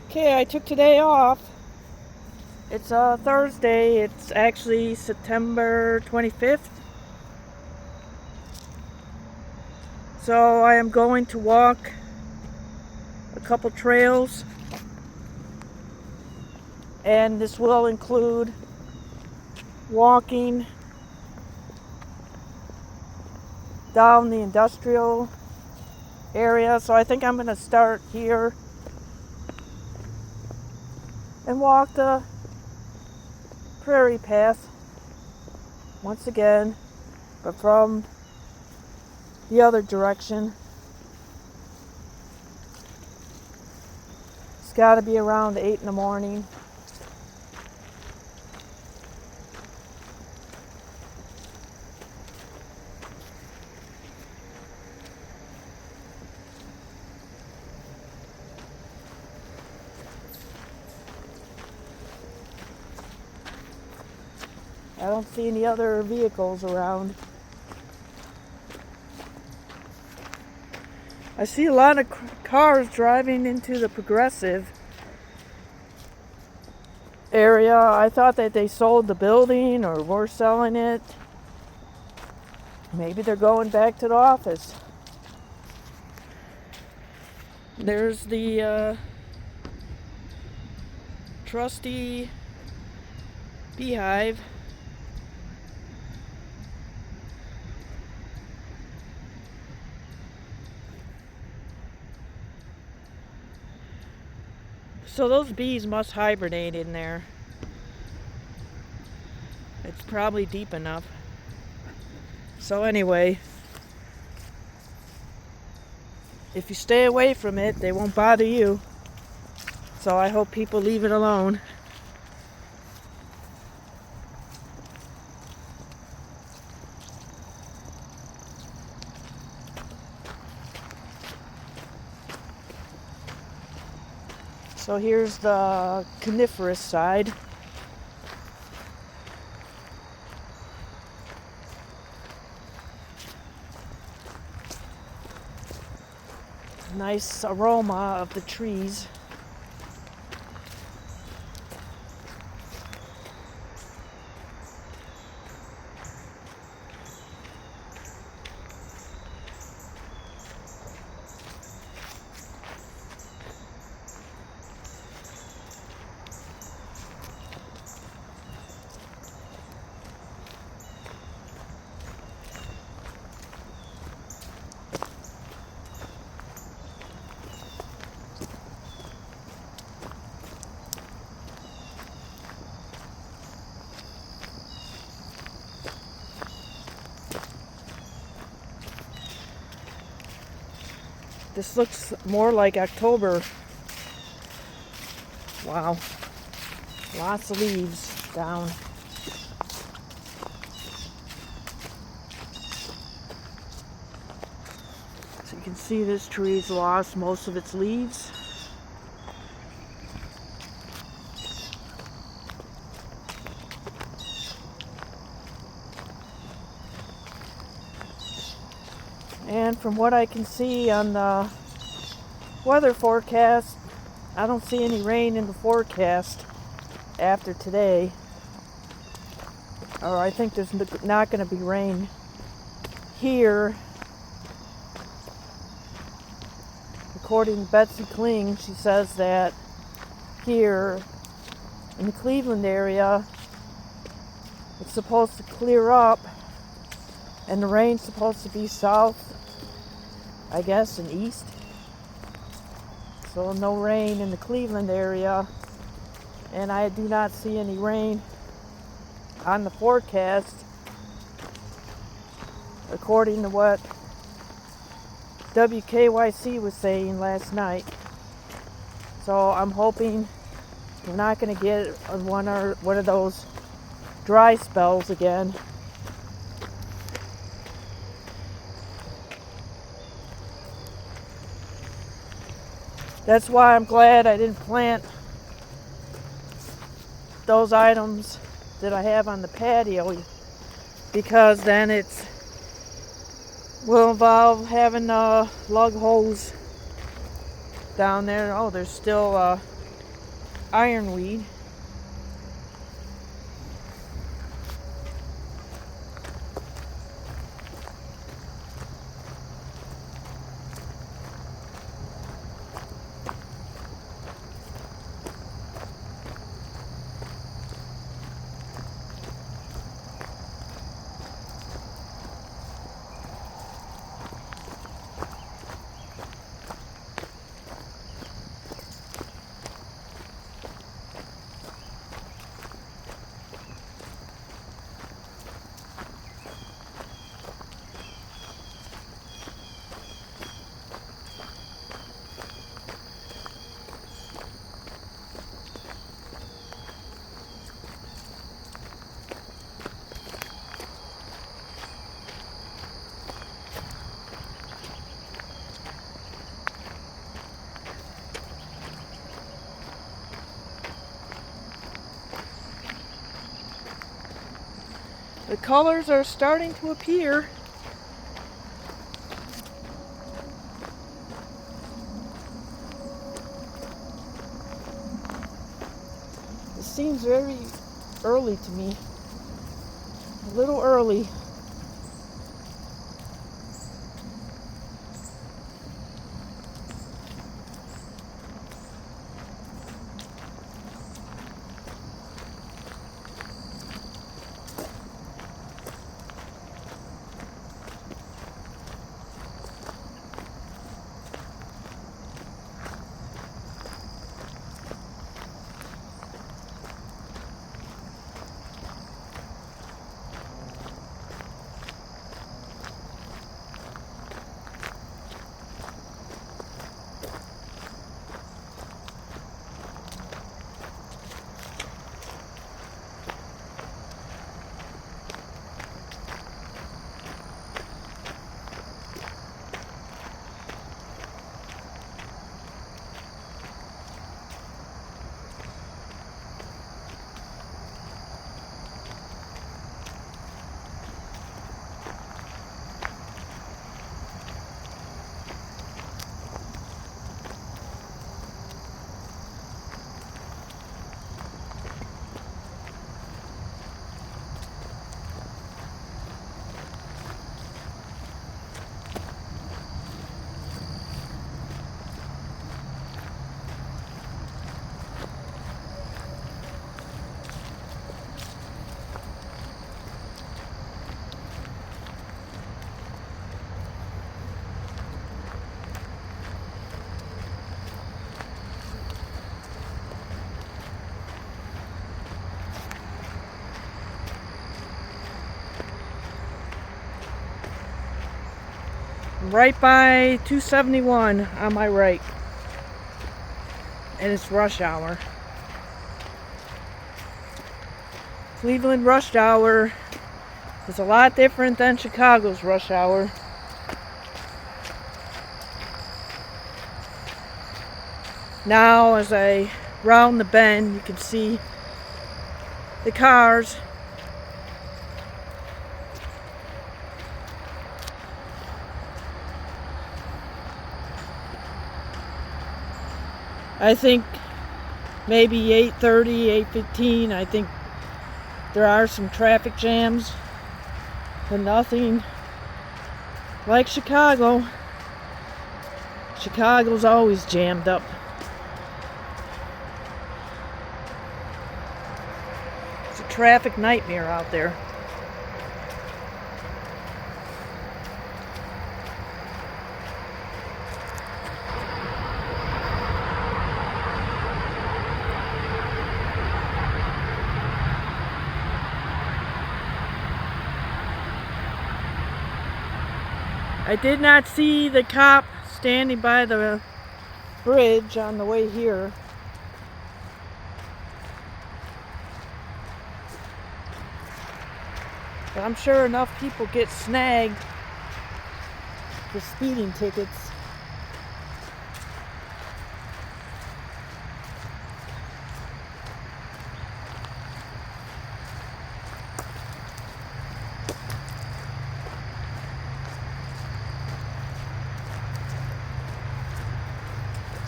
Okay, I took today off. It's Thursday. It's actually September 25th. So I am going to walk a couple trails. And this will include walking down the industrial area. So I think I'm going to start here and walk the Prairie Path once again, but from the other direction. It's got to be around 8 in the morning. I don't see any other vehicles around. I see a lot of cars driving into the Progressive area. I thought that they sold the building or were selling it. Maybe they're going back to the office. There's the trusty beehive. So those bees must hibernate in there. It's probably deep enough. So anyway, if you stay away from it, they won't bother you. So I hope people leave it alone. So here's the coniferous side. Nice aroma of the trees. This looks more like October. Wow. Lots of leaves down. So you can see this tree's lost most of its leaves. And from what I can see on the weather forecast, I don't see any rain in the forecast after today. Or I think there's not going to be rain here. According to Betsy Kling, she says that here in the Cleveland area, it's supposed to clear up and the rain's supposed to be south, I guess, and east. So no rain in the Cleveland area, and I do not see any rain on the forecast according to what WKYC was saying last night. So I'm hoping we're not going to get one of those dry spells again. That's why I'm glad I didn't plant those items that I have on the patio, because then it will involve having a lug hose down there. Oh, there's still ironweed. The colors are starting to appear. It seems very early to me. A little early. Right by 271 on my right. And it's rush hour. Cleveland rush hour is a lot different than Chicago's rush hour. Now as I round the bend, you can see the cars. I think maybe 8:30, 8:15, I think there are some traffic jams, but nothing like Chicago. Chicago's always jammed up. It's a traffic nightmare out there. I did not see the cop standing by the bridge on the way here. But I'm sure enough people get snagged for speeding tickets.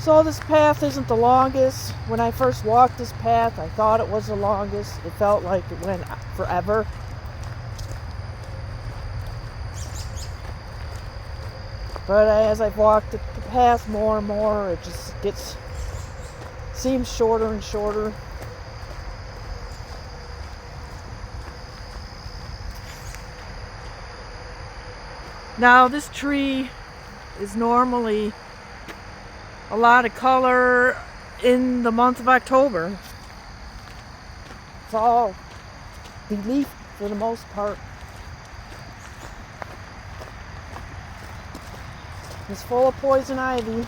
So this path isn't the longest. When I first walked this path, I thought it was the longest. It felt like it went forever. But as I've walked the path more and more, it just seems shorter and shorter. Now this tree is normally a lot of color in the month of October. It's all leaf for the most part. It's full of poison ivy.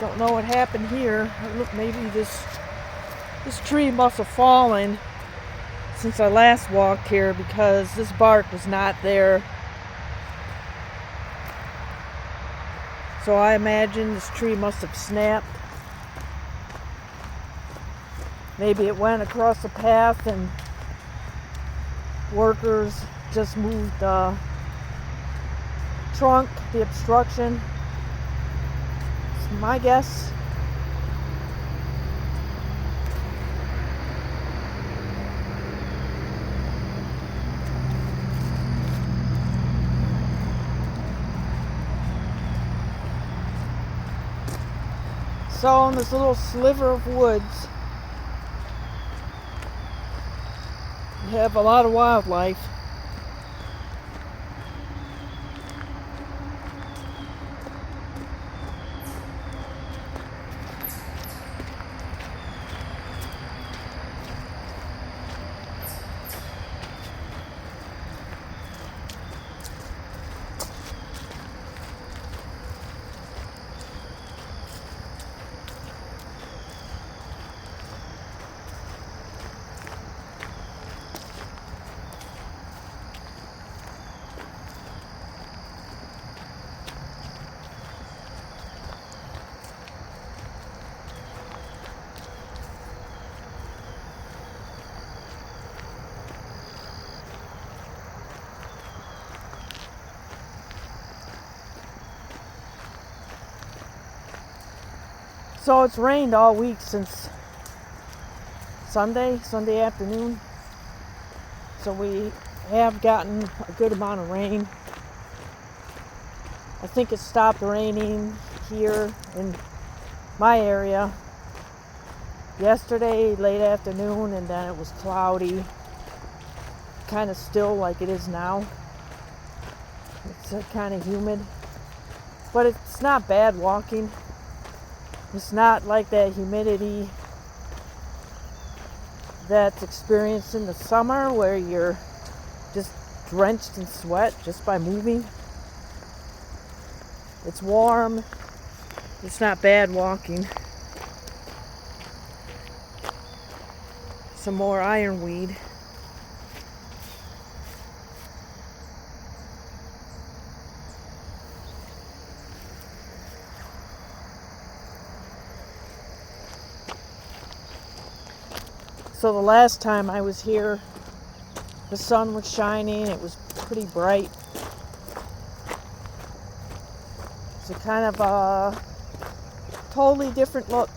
Don't know what happened here. Look, maybe this tree must have fallen since I last walked here, because this bark was not there. So I imagine this tree must have snapped. Maybe it went across the path and workers just moved the trunk, the obstruction. It's my guess. So in this little sliver of woods, you have a lot of wildlife. So it's rained all week since Sunday afternoon. So we have gotten a good amount of rain. I think it stopped raining here in my area yesterday late afternoon, and then it was cloudy, kind of still like it is now. It's kind of humid, but it's not bad walking. It's not like that humidity that's experienced in the summer where you're just drenched in sweat just by moving. It's warm. It's not bad walking. Some more ironweed. So the last time I was here, the sun was shining. It was pretty bright. It's a kind of a totally different look.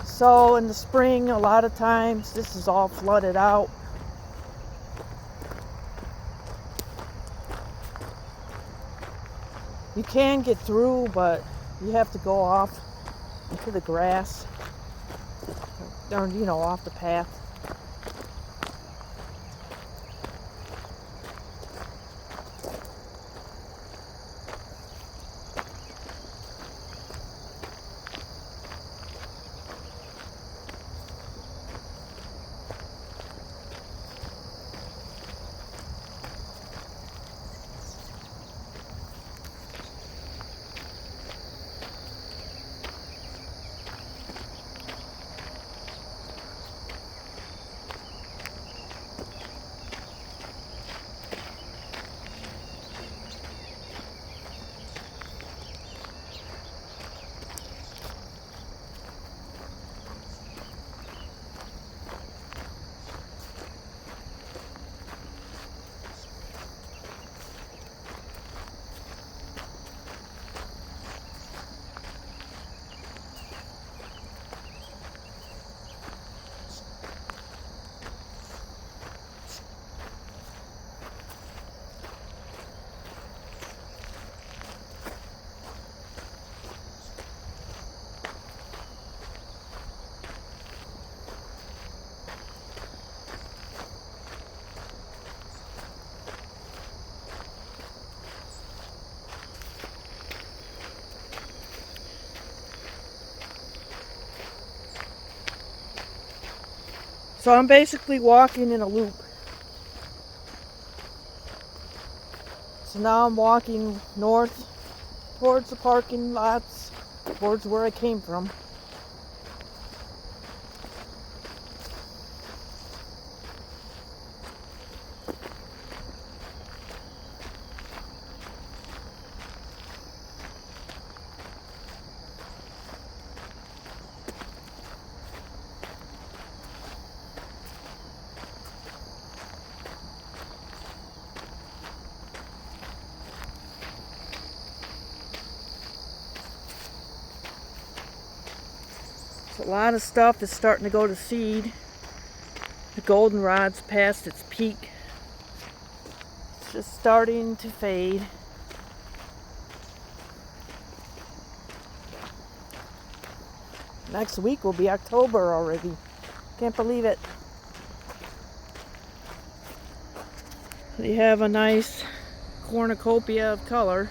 So in the spring, a lot of times this is all flooded out. You can get through, but you have to go off into the grass, or off the path. So I'm basically walking in a loop. So now I'm walking north towards the parking lots, towards where I came from. A lot of stuff is starting to go to seed. The goldenrod's past its peak. It's just starting to fade. Next week will be October already. Can't believe it. You have a nice cornucopia of color.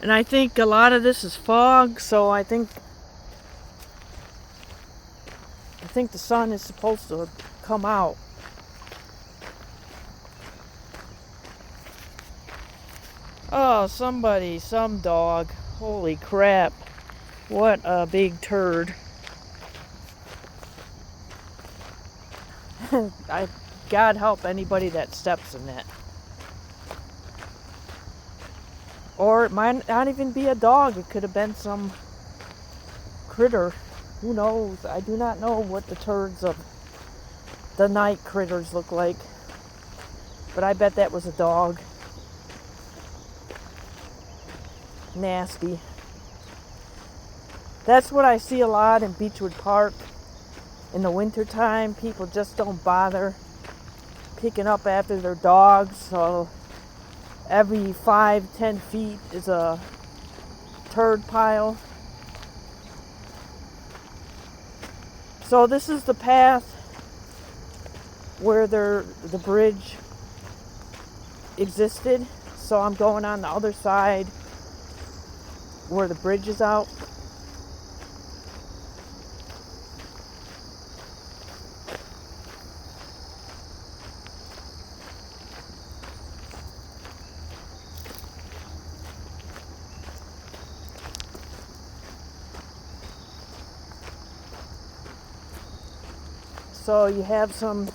And I think a lot of this is fog, so I think the sun is supposed to come out. Oh, some dog. Holy crap. What a big turd. God help anybody that steps in that. Or it might not even be a dog. It could have been some critter. Who knows? I do not know what the turds of the night critters look like. But I bet that was a dog. Nasty. That's what I see a lot in Beechwood Park. In the wintertime, people just don't bother picking up after their dogs. So every 5-10 feet is a turd pile. So this is the path where the bridge existed. So I'm going on the other side where the bridge is out. So you have some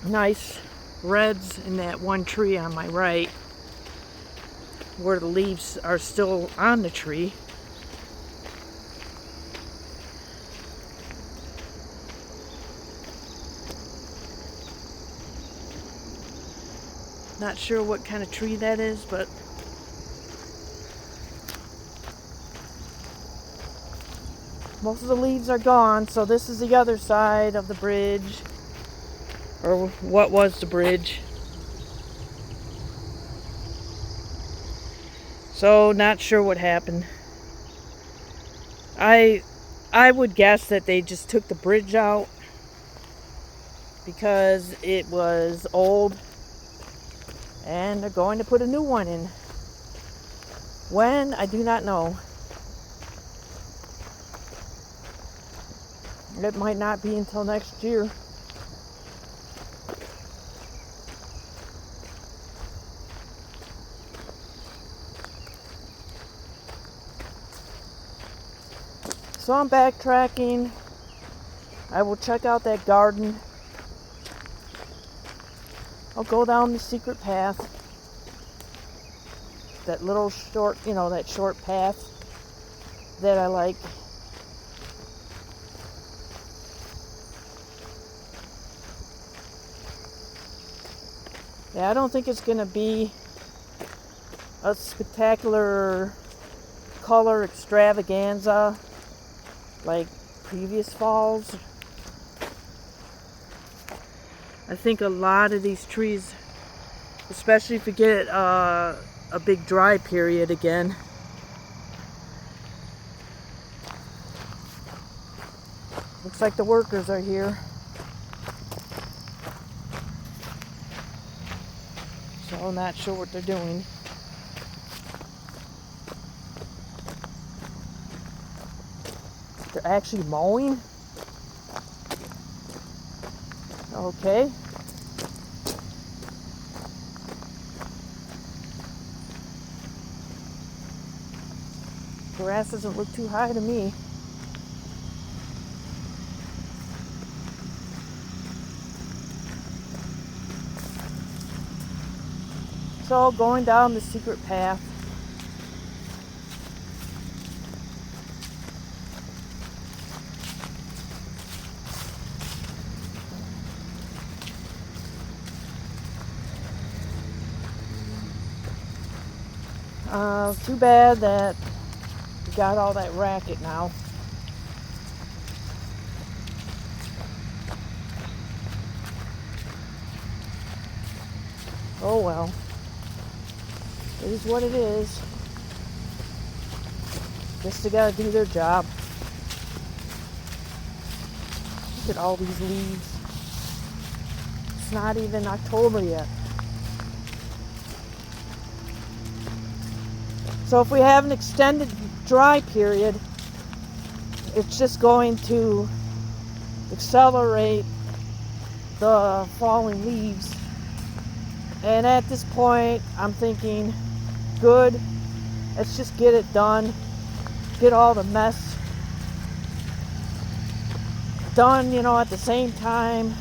nice reds in that one tree on my right, where the leaves are still on the tree. Not sure what kind of tree that is, but most of the leaves are gone. So this is the other side of the bridge, or what was the bridge. So not sure what happened. I would guess that they just took the bridge out because it was old and they're going to put a new one in. When? I do not know. It might not be until next year. So I'm backtracking. I will check out that garden. I'll go down the secret path. That little short, that short path that I like. Yeah, I don't think it's going to be a spectacular color extravaganza like previous falls. I think a lot of these trees, especially if you get a big dry period again, will Looks like the workers are here. So I'm not sure what they're doing. They're actually mowing? Okay. Grass doesn't look too high to me. So going down the secret path. Too bad that we got all that racket now. Oh well. It is what it is. Guess they gotta do their job. Look at all these leaves. It's not even October yet. So if we have an extended dry period, it's just going to accelerate the falling leaves. And at this point, I'm thinking, good, let's just get it done. Get all the mess done, at the same time,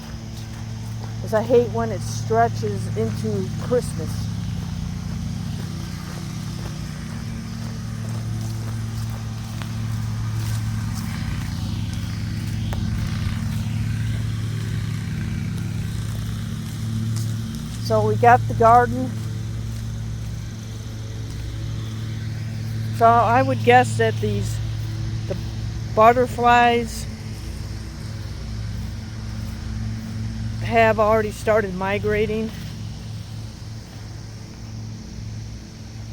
because I hate when it stretches into Christmas. So we got the garden. So I would guess that the butterflies have already started migrating.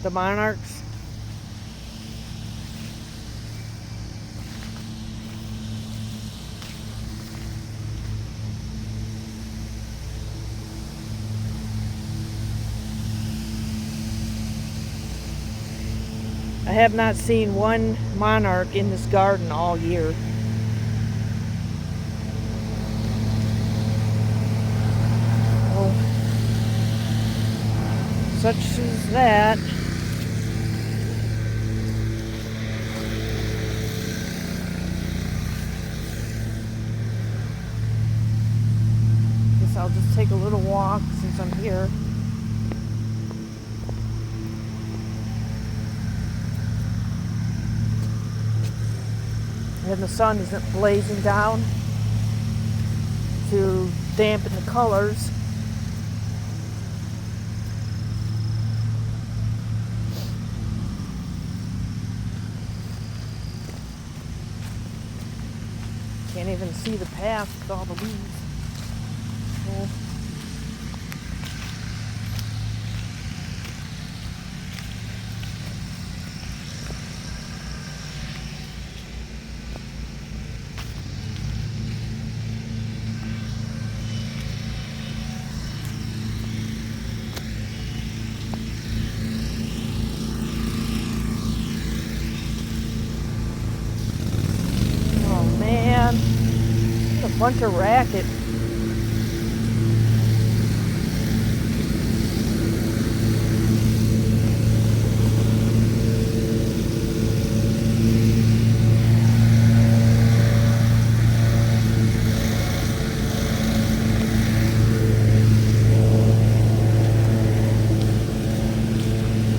The monarchs. I have not seen one monarch in this garden all year. Oh, such as that. Guess I'll just take a little walk since I'm here. And the sun isn't blazing down to dampen the colors. Can't even see the path with all the leaves. Oh. What a bunch of racket.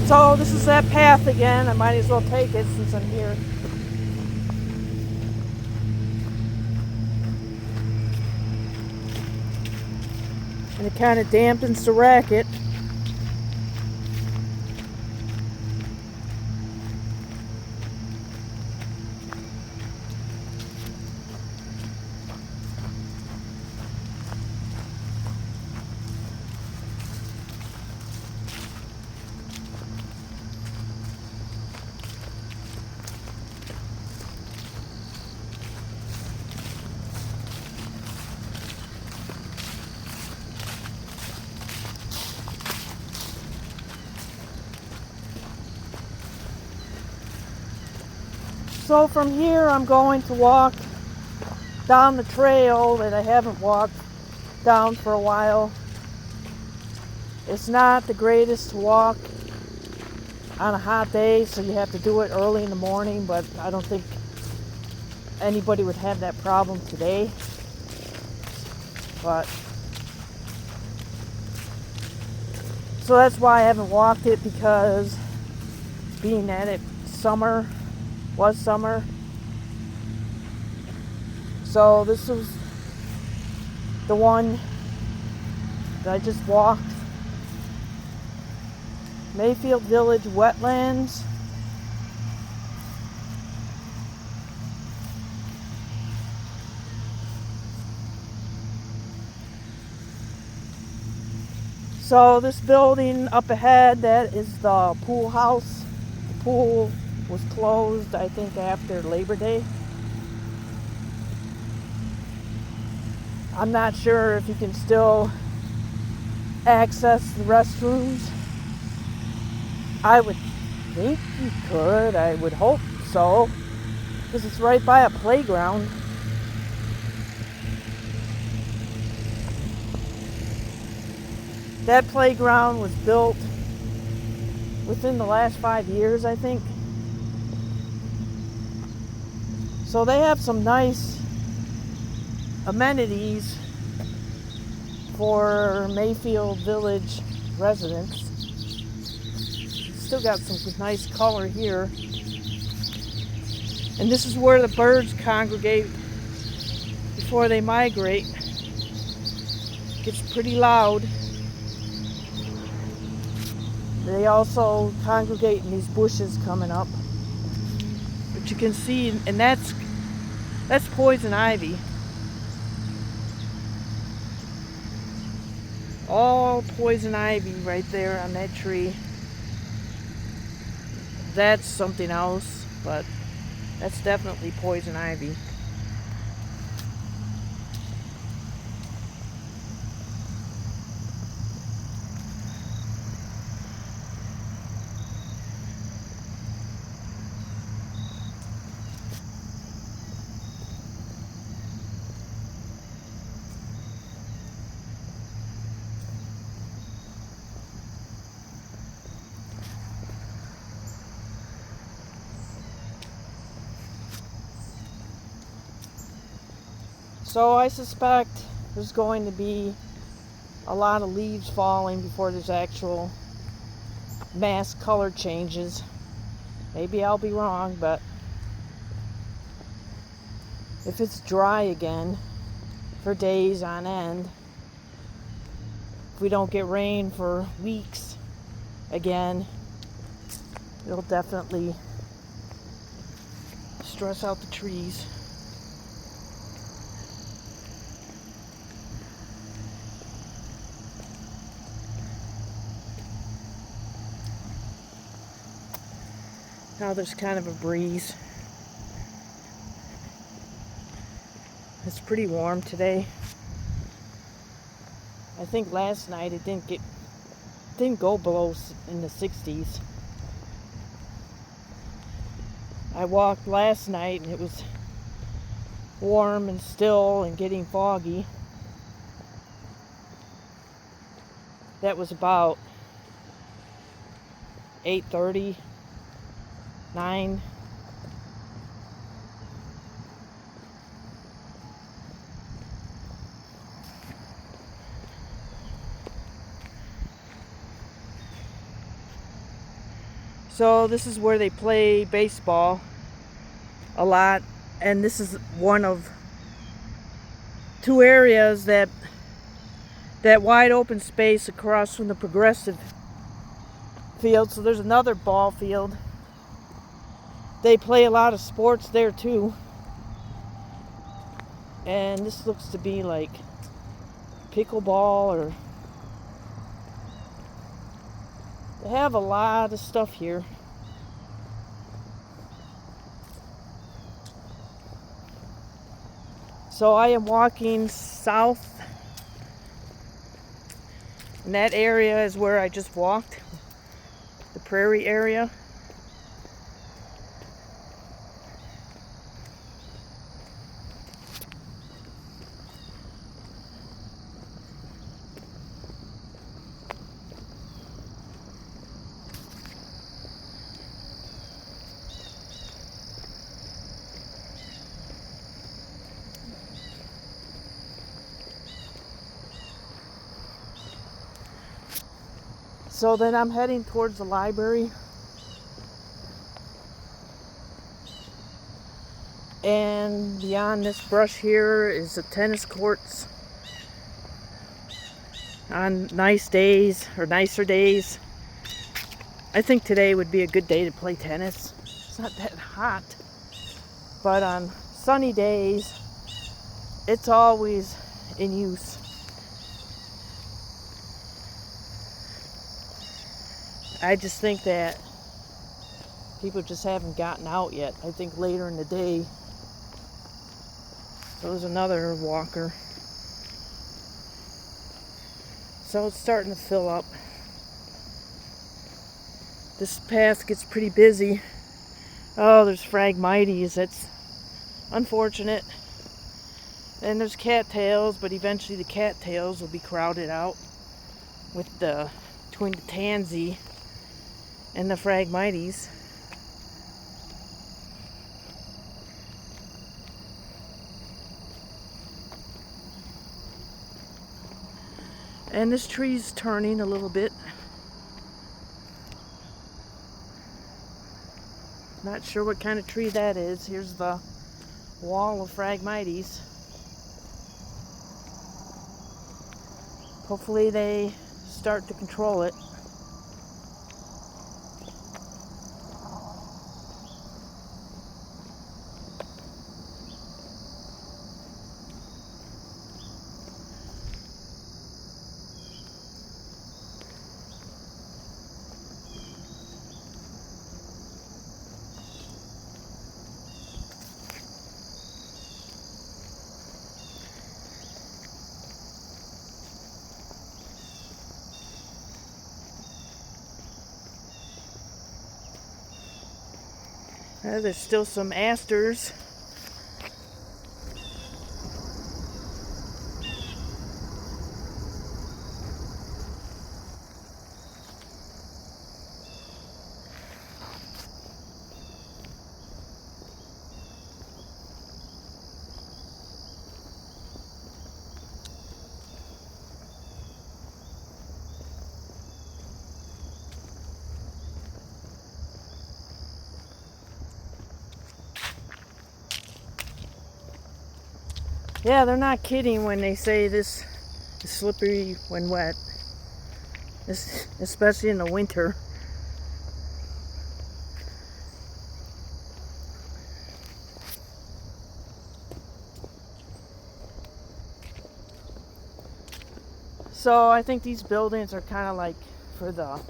So this is that path again. I might as well take it since I'm here. And it kind of dampens the racket. So from here I'm going to walk down the trail that I haven't walked down for a while. It's not the greatest to walk on a hot day, so you have to do it early in the morning, but I don't think anybody would have that problem today. But so that's why I haven't walked it, because being that it was summer. So this was the one that I just walked. Mayfield Village Wetlands. So this building up ahead, that is the pool house. The pool was closed, I think, after Labor Day. I'm not sure if you can still access the restrooms. I would think you could. I would hope so, because it's right by a playground. That playground was built within the last 5 years, I think. So they have some nice amenities for Mayfield Village residents. Still got some nice color here. And this is where the birds congregate before they migrate. It gets pretty loud. They also congregate in these bushes coming up. But you can see, and that's poison ivy. All poison ivy right there on that tree. That's something else, but that's definitely poison ivy. So I suspect there's going to be a lot of leaves falling before there's actual mass color changes. Maybe I'll be wrong, but if it's dry again for days on end, if we don't get rain for weeks again, it'll definitely stress out the trees. Now there's kind of a breeze. It's pretty warm today. I think last night it didn't go below in the 60s. I walked last night and it was warm and still and getting foggy. That was about 8:30. 9. So this is where they play baseball a lot, and this is one of two areas that wide open space across from the Progressive field. So there's another ball field. They play a lot of sports there too. And this looks to be like pickleball, or they have a lot of stuff here. So I am walking south, and that area is where I just walked, the prairie area. So then I'm heading towards the library. And beyond this brush here is the tennis courts. On nice days, or nicer days, I think today would be a good day to play tennis. It's not that hot. But on sunny days, it's always in use. I just think that people just haven't gotten out yet. I think later in the day. So there's another walker. So it's starting to fill up. This path gets pretty busy. Oh, there's Phragmites. That's unfortunate. And there's cattails, but eventually the cattails will be crowded out between the tansy and the Phragmites. And this tree's turning a little bit. Not sure what kind of tree that is. Here's the wall of Phragmites. Hopefully they start to control it. There's still some asters. Yeah, they're not kidding when they say this is slippery when wet, especially in the winter. So I think these buildings are kind of like for the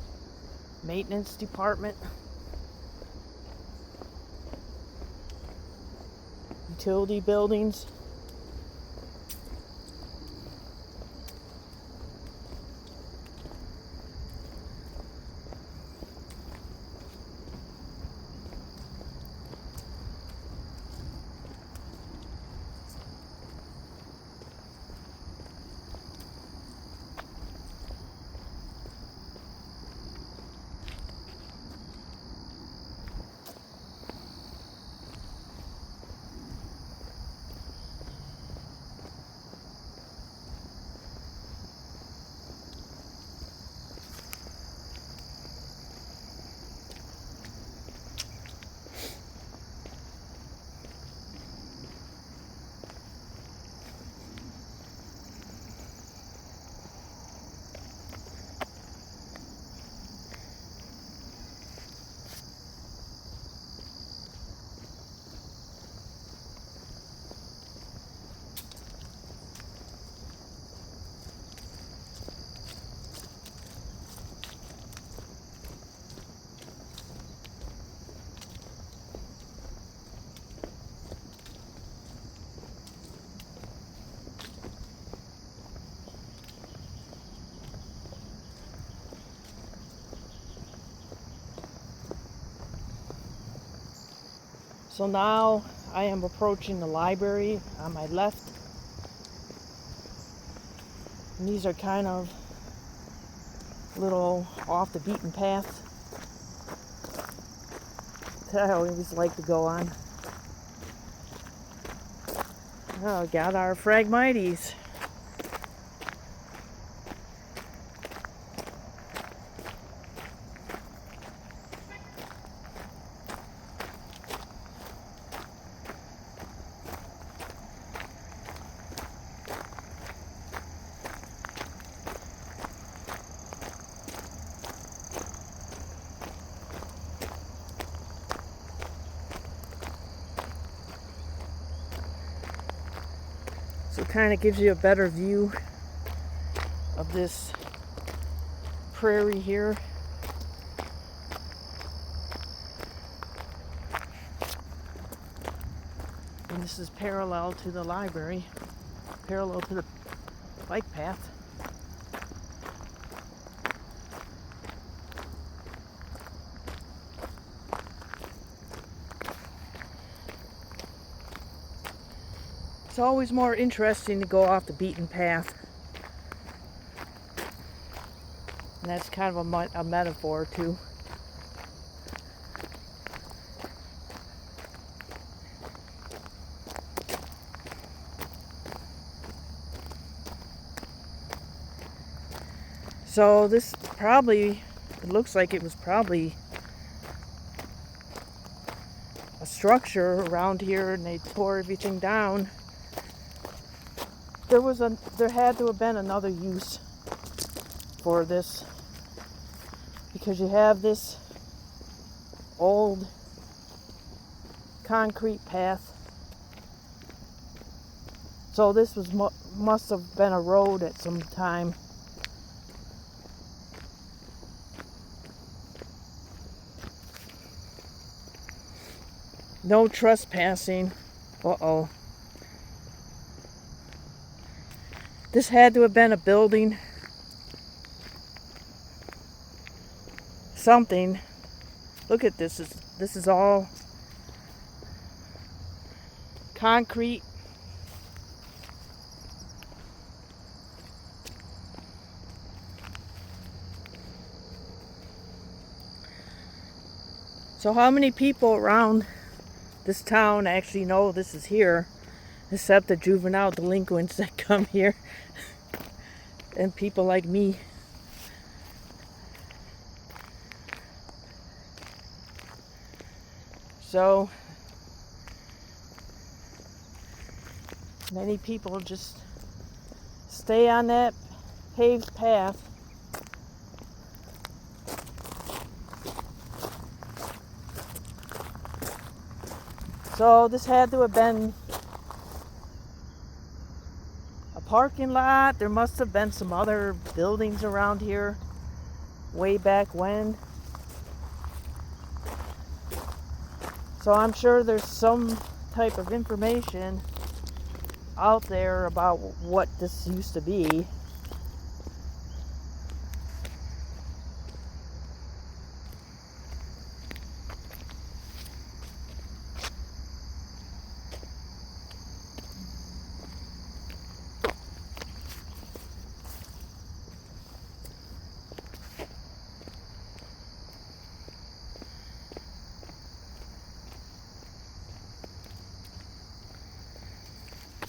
maintenance department. Utility buildings. So now I am approaching the library on my left. And these are kind of a little off the beaten path that I always like to go on. Oh, got our Phragmites. kind of gives you a better view of this prairie here. And this is parallel to the library, parallel to the bike path. It's always more interesting to go off the beaten path. And that's kind of a metaphor too. So this probably, it looks like it was probably a structure around here, and they tore everything down. There had to have been another use for this, because you have this old concrete path. So this was must have been a road at some time. No trespassing. Uh-oh. This had to have been a building. Something. Look at this. This is all concrete. So how many people around this town actually know this is here, except the juvenile delinquents that come here and people like me? So many people just stay on that paved path. So this had to have been a parking lot. There must have been some other buildings around here way back when. So I'm sure there's some type of information out there about what this used to be.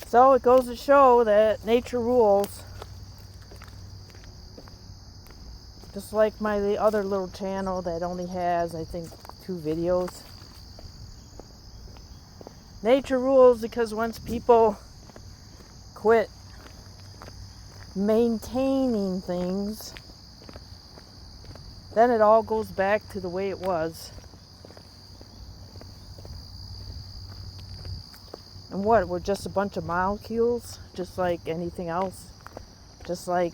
So it goes to show that nature rules. Just like the other little channel that only has, I think, 2 videos. Nature rules, because once people quit maintaining things, then it all goes back to the way it was. And what, we're just a bunch of molecules, just like anything else, just like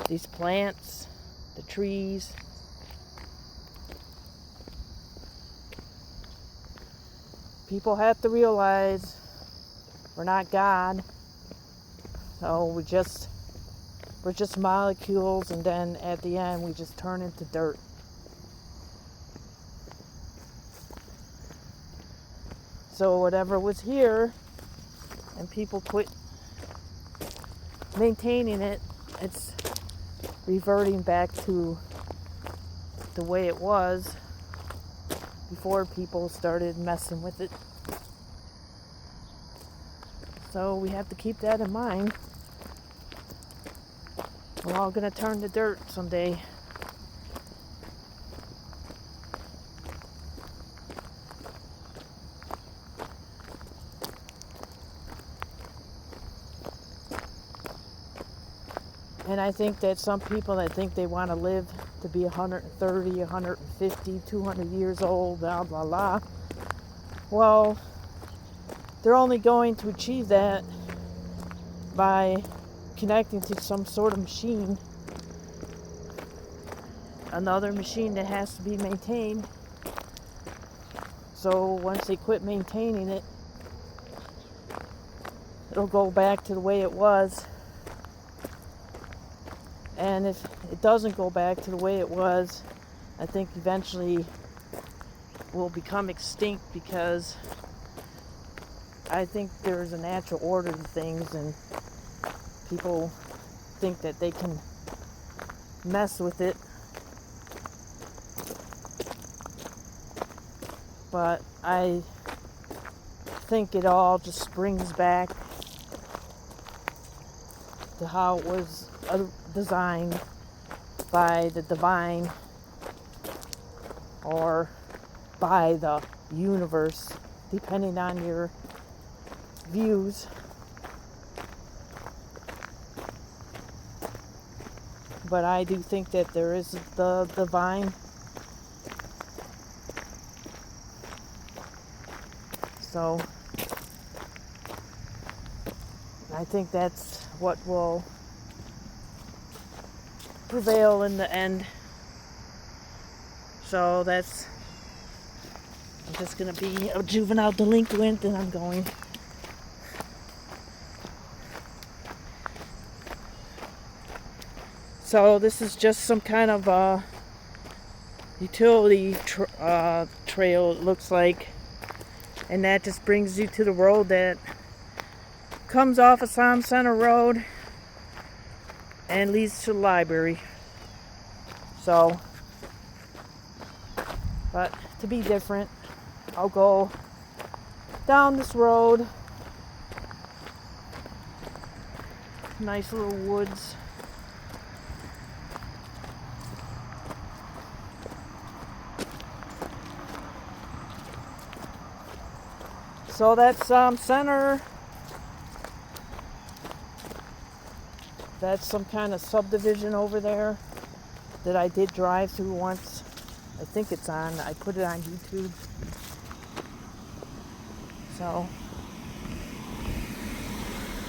these plants, the trees. People have to realize we're not God, so we're just molecules, and then at the end we just turn into dirt. So whatever was here, and people quit maintaining it, it's reverting back to the way it was before people started messing with it. So we have to keep that in mind. We're all gonna turn to dirt someday. And I think that some people that think they want to live to be 130, 150, 200 years old, blah, blah, blah. Well, they're only going to achieve that by connecting to some sort of machine, another machine that has to be maintained. So once they quit maintaining it, it'll go back to the way it was. And if it doesn't go back to the way it was, I think eventually will become extinct, because I think there's a natural order to things, and people think that they can mess with it. But I think it all just brings back to how it was designed by the divine, or by the universe, depending on your views. But I do think that there is the divine. So I think that's what will prevail in the end. So I'm just going to be a juvenile delinquent, and I'm going. So this is just some kind of utility trail, it looks like. And that just brings you to the road that comes off of Som Center Road and leads to the library. So, but to be different, I'll go down this road. Nice little woods. So that's Som Center. That's some kind of subdivision over there that I did drive through once. I think it's on, I put it on YouTube. So,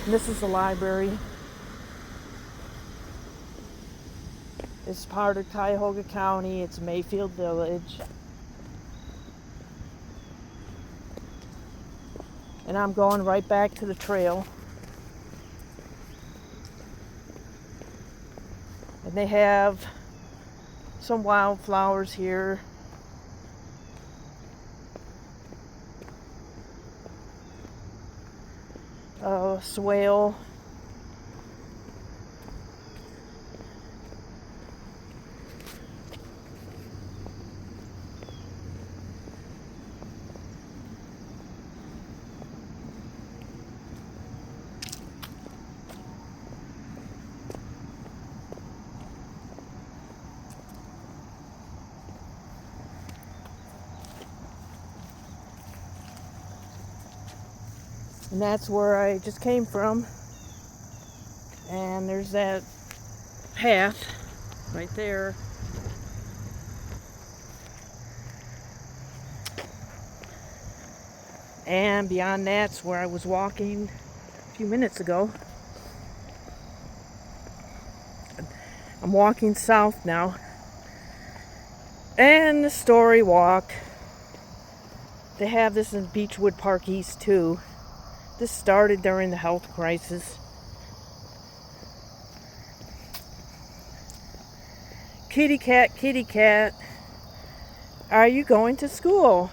and this is the library. It's part of Cuyahoga County. It's Mayfield Village. And I'm going right back to the trail. And they have some wildflowers here. Swale. And that's where I just came from. And there's that path right there. And beyond that's where I was walking a few minutes ago. I'm walking south now. And the Story Walk. They have this in Beechwood Park East too. This started during the health crisis. Kitty cat, are you going to school?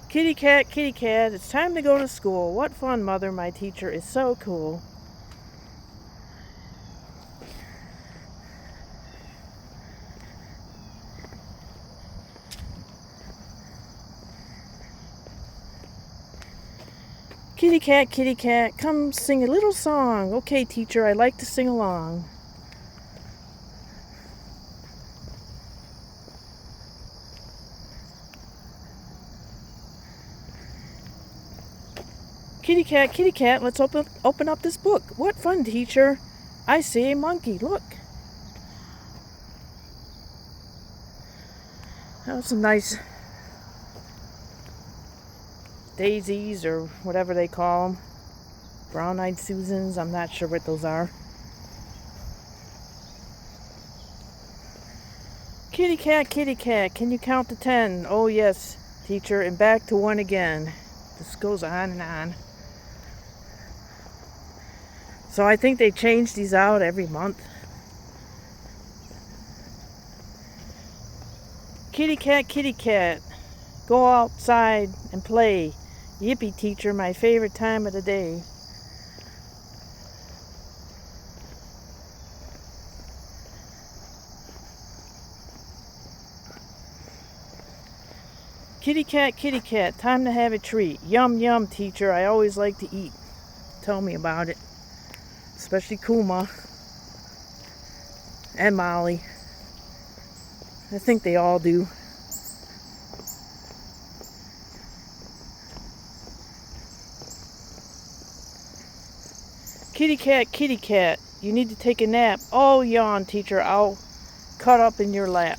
Kitty cat, it's time to go to school. What fun, mother, my teacher is so cool. Kitty cat, come sing a little song. Okay, teacher, I like to sing along. Kitty cat, let's open up this book. What fun, teacher. I see a monkey. Look. That was some nice daisies or whatever they call them. Brown-eyed Susans. I'm not sure what those are. Kitty cat, can you count to 10? Oh yes, teacher, and back to 1 again. This goes on and on. So I think they change these out every month. Kitty cat, go outside and play. Yippee, teacher, my favorite time of the day. Kitty cat, time to have a treat. Yum, yum, teacher, I always like to eat. Tell me about it. Especially Kuma and Molly. I think they all do. Kitty cat, you need to take a nap. Oh, yawn, teacher, I'll cut up in your lap.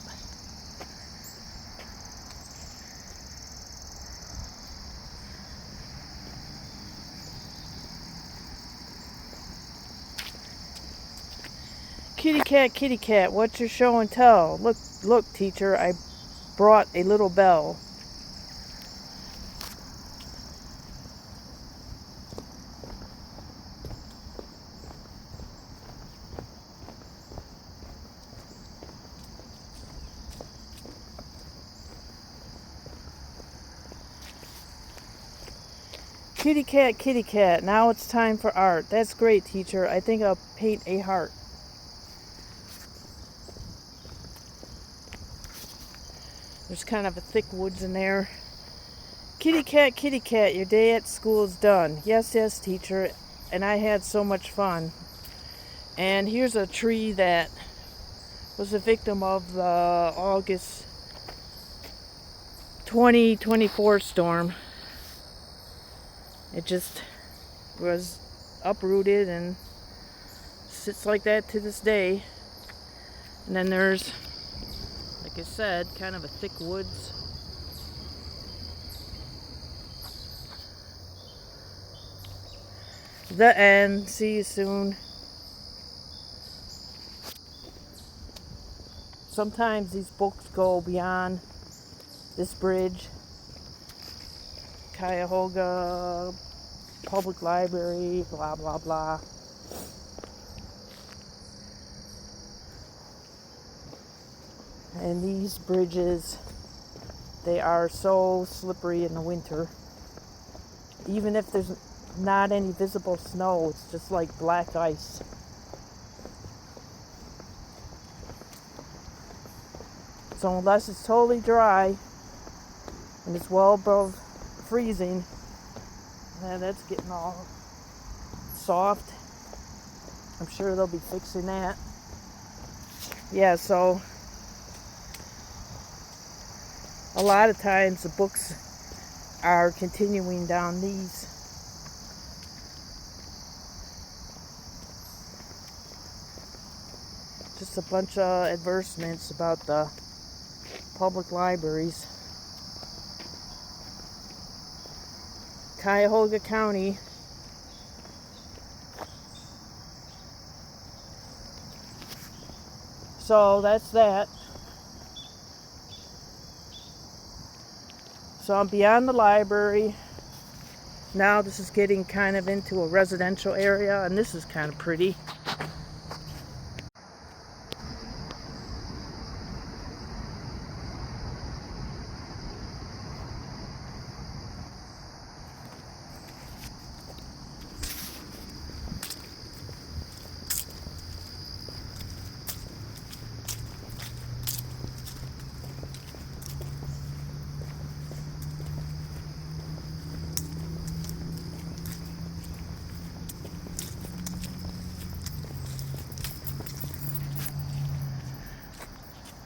Kitty cat, what's your show and tell? Look, teacher, I brought a little bell. Kitty cat, now it's time for art. That's great, teacher. I think I'll paint a heart. There's kind of a thick woods in there. Kitty cat, your day at school is done. Yes, teacher, and I had so much fun. And here's a tree that was a victim of the August 2024 storm. It just was uprooted and sits like that to this day. And then there's, like I said, kind of a thick woods. The end. See you soon. Sometimes these books go beyond this bridge. Cuyahoga Public Library, blah, blah, blah. And these bridges, they are so slippery in the winter. Even if there's not any visible snow, it's just like black ice. So unless it's totally dry and it's well above freezing, and that's getting all soft. I'm sure they'll be fixing that. Yeah, so a lot of times the books are continuing down these. Just a bunch of advertisements about the public libraries. Cuyahoga County. So that's that. So I'm beyond the library. Now this is getting kind of into a residential area, and this is kind of pretty.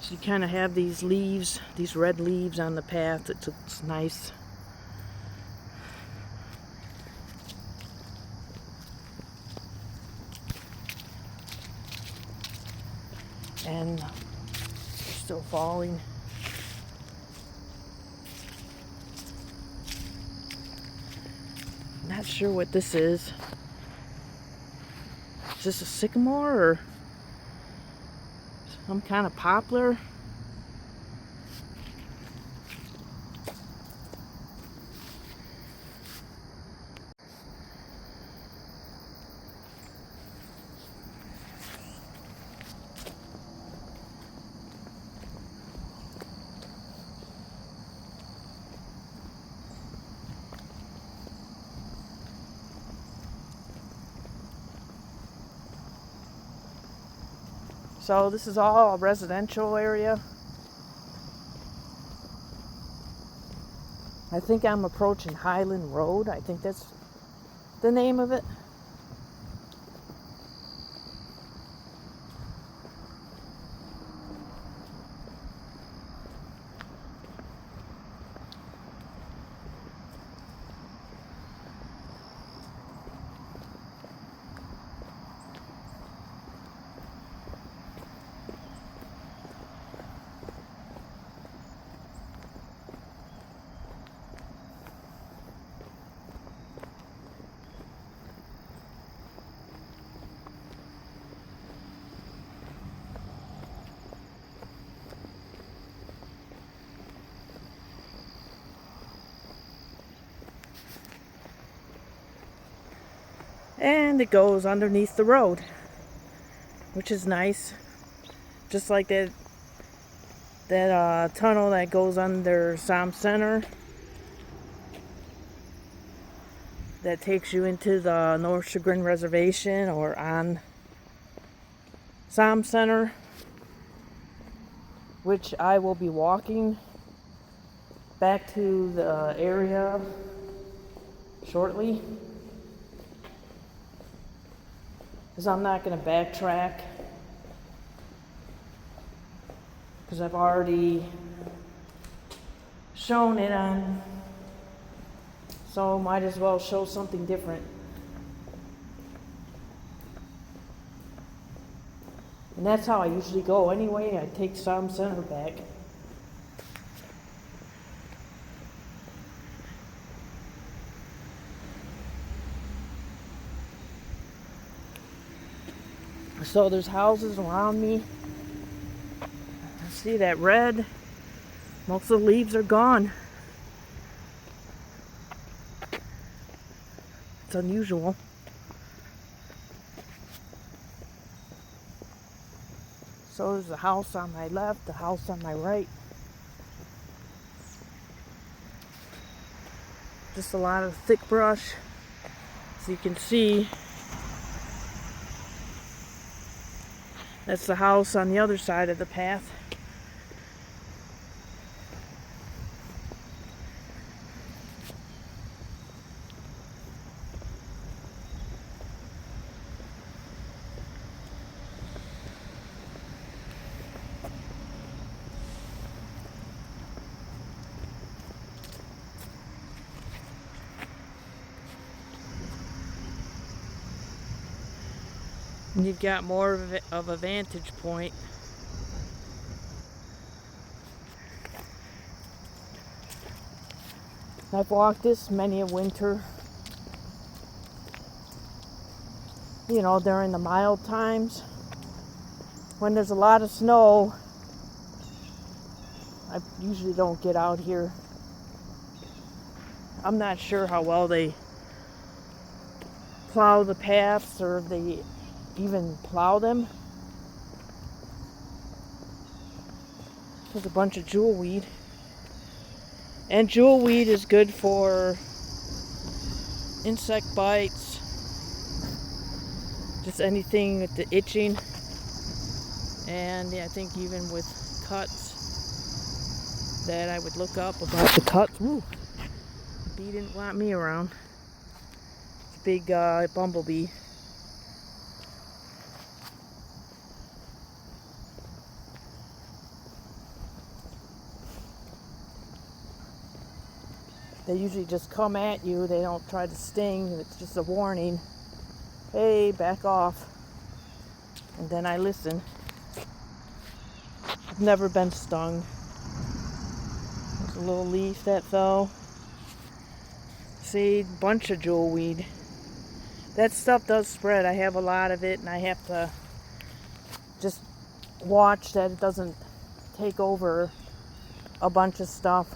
So you kind of have these leaves, these red leaves on the path. It looks nice. and they're still falling. Not sure what this is. Is this a sycamore or some kind of poplar? So this is all a residential area. I think I'm approaching Highland Road. I think that's the name of it. And it goes underneath the road, which is nice. Just like that tunnel that goes under Som Center that takes you into the North Chagrin Reservation or on Som Center, which I will be walking back to the area shortly. Because I'm not going to backtrack, because I've already shown it on, so might as well show something different. And that's how I usually go anyway. I take Som Center back. So there's houses around me. I see that red. Most of the leaves are gone. It's unusual. So there's a house on my left, a house on my right. Just a lot of thick brush. So you can see that's the house on the other side of the path. And you've got more of a vantage point. I've walked this many a winter. You know, during the mild times. When there's a lot of snow, I usually don't get out here. I'm not sure how well they plow the paths, or if they even plow them. There's a bunch of jewelweed. And jewelweed is good for insect bites, just anything with the itching, and I think even with cuts that I would look up about the cuts. Ooh, the bee didn't want me around. It's a big bumblebee. They usually just come at you. They don't try to sting. It's just a warning. Hey, back off. And then I listen. I've never been stung. There's a little leaf that fell. See, bunch of jewelweed. That stuff does spread. I have a lot of it, and I have to just watch that it doesn't take over a bunch of stuff.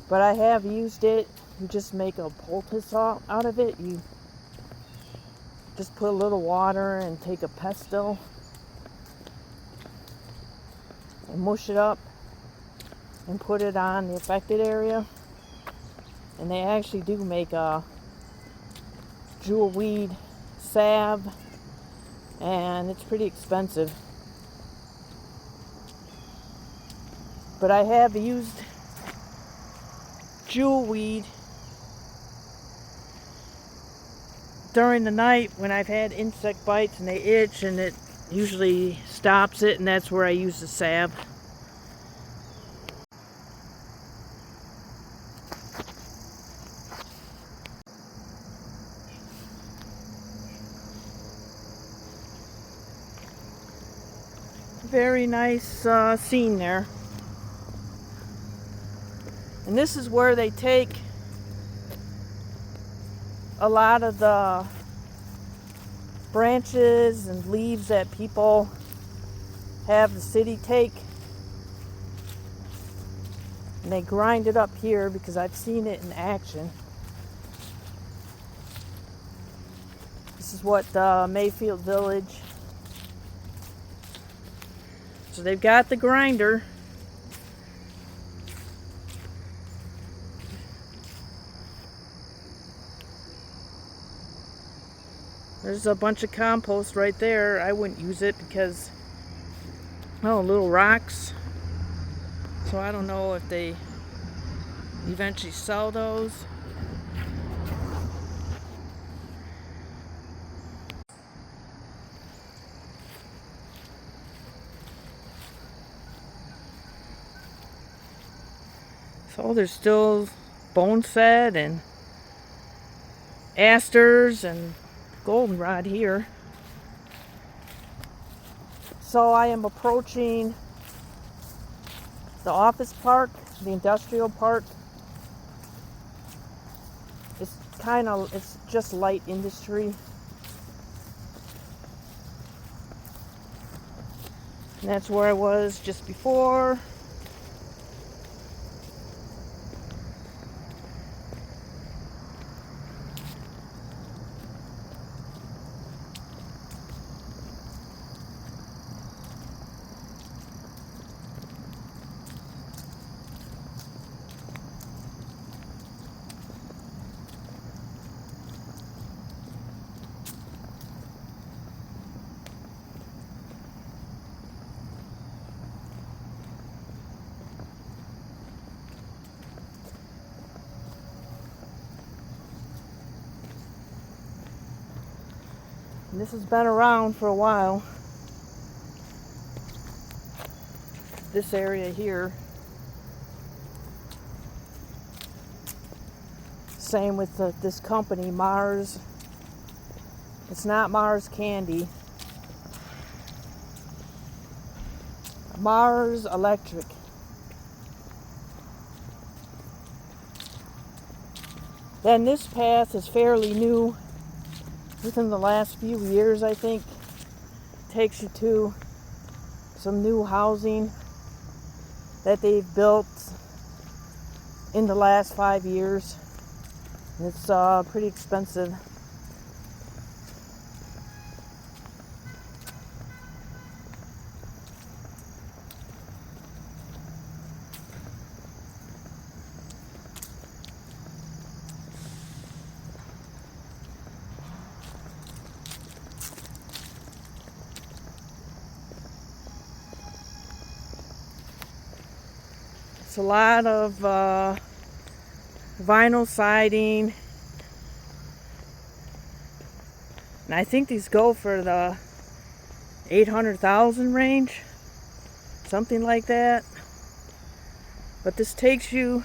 But I have used it. You just make a poultice out of it. You just put a little water and take a pestle and mush it up and put it on the affected area. And they actually do make a jewelweed salve, and it's pretty expensive. But I have used jewelweed during the night when I've had insect bites and they itch, and it usually stops it, and that's where I use the salve. Very nice scene there. And this is where they take a lot of the branches and leaves that people have the city take, and they grind it up here because I've seen it in action. This is what Mayfield Village. So they've got the grinder. There's a bunch of compost right there. I wouldn't use it because, oh, little rocks. So I don't know if they eventually sell those. So there's still boneset and asters and goldenrod here. So I am approaching the office park, the industrial park. It's just light industry. And that's where I was just before. And this has been around for a while. This area here. Same with this company, Mars. It's not Mars Candy. Mars Electric. Then this path is fairly new. Within the last few years, I think. Takes you to some new housing that they've built in the last 5 years. And it's pretty expensive. It's a lot of vinyl siding, and I think these go for the 800,000 range, something like that. But this takes you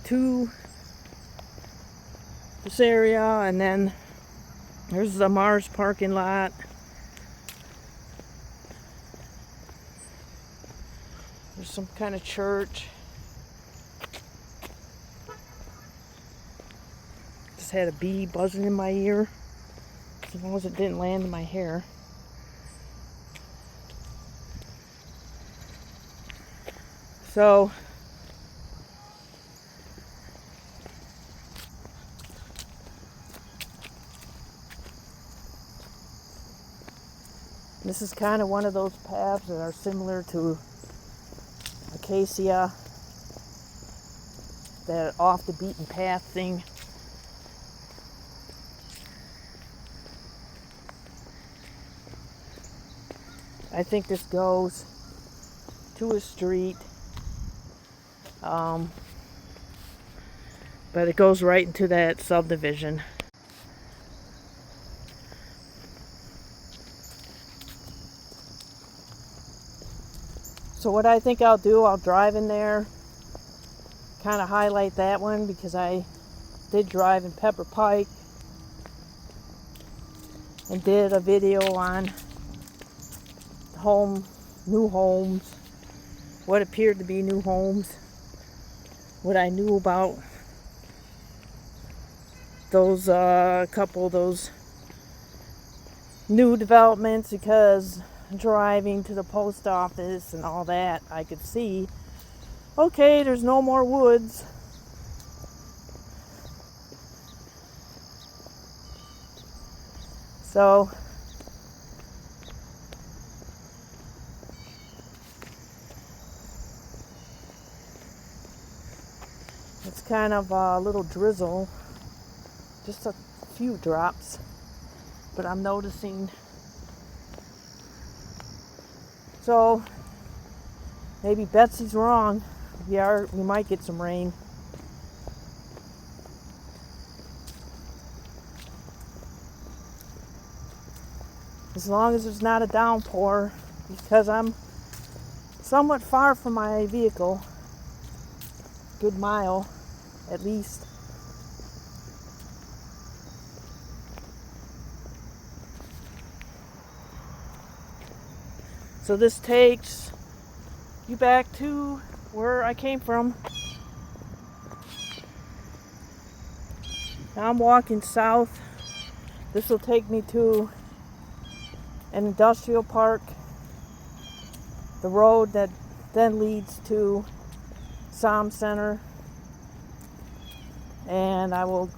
to this area, and then there's the Mars parking lot. There's some kind of church. Just had a bee buzzing in my ear. As long as it didn't land in my hair. So this is kind of one of those paths that are similar to acacia, that off the beaten path thing. I think this goes to a street, but it goes right into that subdivision. So what I think I'll do, I'll drive in there, kind of highlight that one, because I did drive in Pepper Pike and did a video on new homes, what appeared to be new homes, what I knew about those couple of those new developments, because driving to the post office and all that, I could see, okay, there's no more woods. So it's kind of a little drizzle, just a few drops, but I'm noticing. So maybe Betsy's wrong. We might get some rain. As long as there's not a downpour, because I'm somewhat far from my vehicle, good mile at least. So this takes you back to where I came from. Now I'm walking south. This will take me to an industrial park, the road that then leads to Som Center, and I will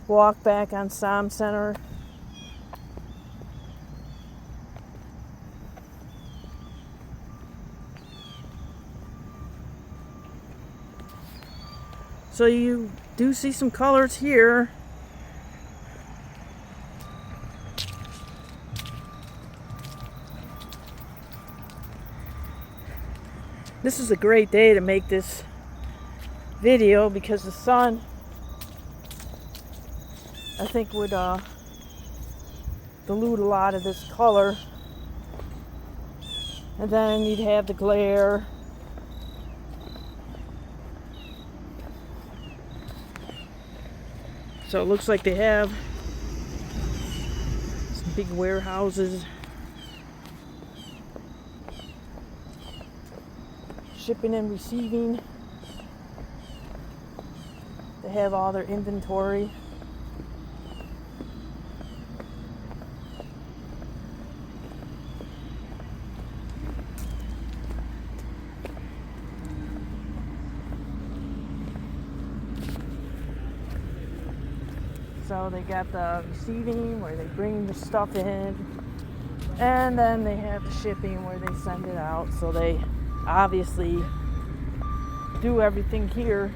walk back on Som Center. So you do see some colors here. This is a great day to make this video because the sun, I think, would dilute a lot of this color, and then you'd have the glare. So it looks like they have some big warehouses, shipping and receiving. They have all their inventory. So they got the receiving where they bring the stuff in, and then they have the shipping where they send it out. So they obviously do everything here.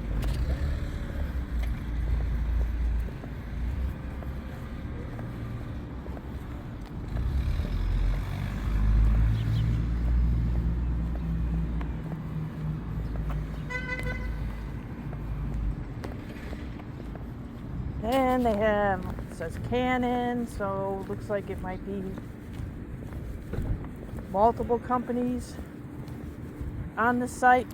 And they have, it says Canon, so it looks like it might be multiple companies on the site.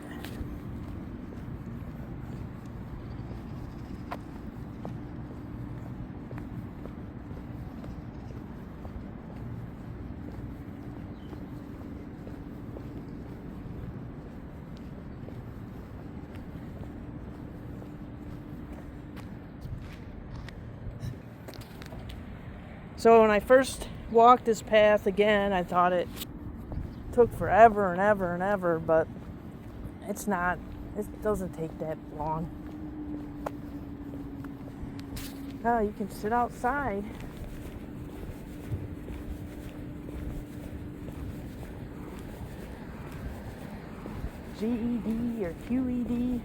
So when I first walked this path again, I thought it took forever and ever and ever, but it's not. It doesn't take that long. Oh, you can sit outside. GED or QED.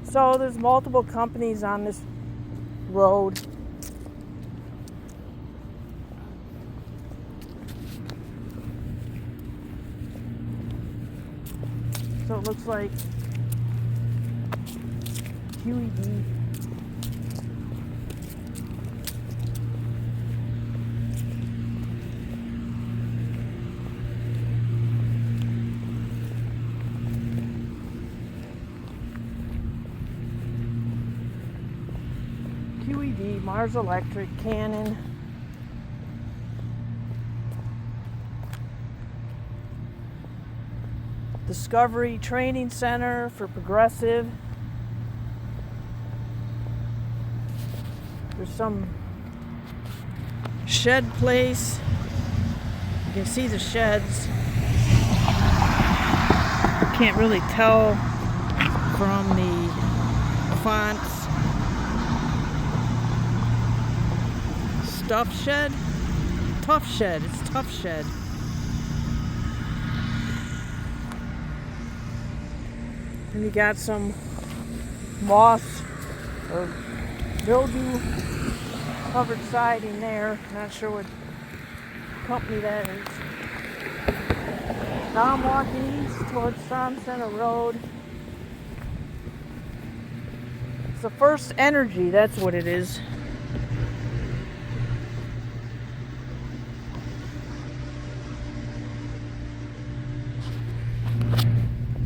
So there's multiple companies on this road. So it looks like QED. QED, Mars Electric, Canon. Discovery Training Center for Progressive. There's some shed place. You can see the sheds. You can't really tell from the fonts. Stuff shed? Tough shed. It's tough shed. And you got some moss or mildew covered siding there. Not sure what company that is. Now I'm walking east towards Som Center Road. It's the First Energy, that's what it is.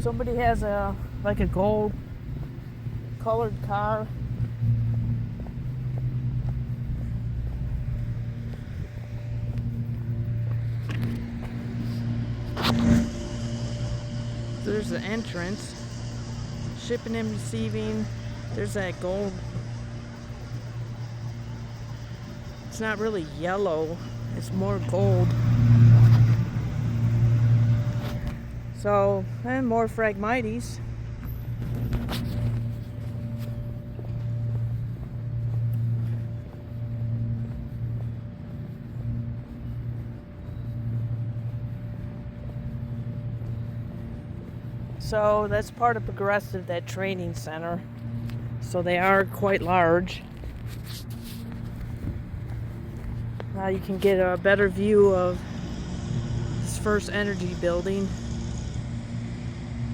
Somebody has a gold colored car. There's the entrance. Shipping and receiving. There's that gold. It's not really yellow. It's more gold. So, and more Phragmites. So that's part of Progressive, that training center. So they are quite large. Now you can get a better view of this First Energy building.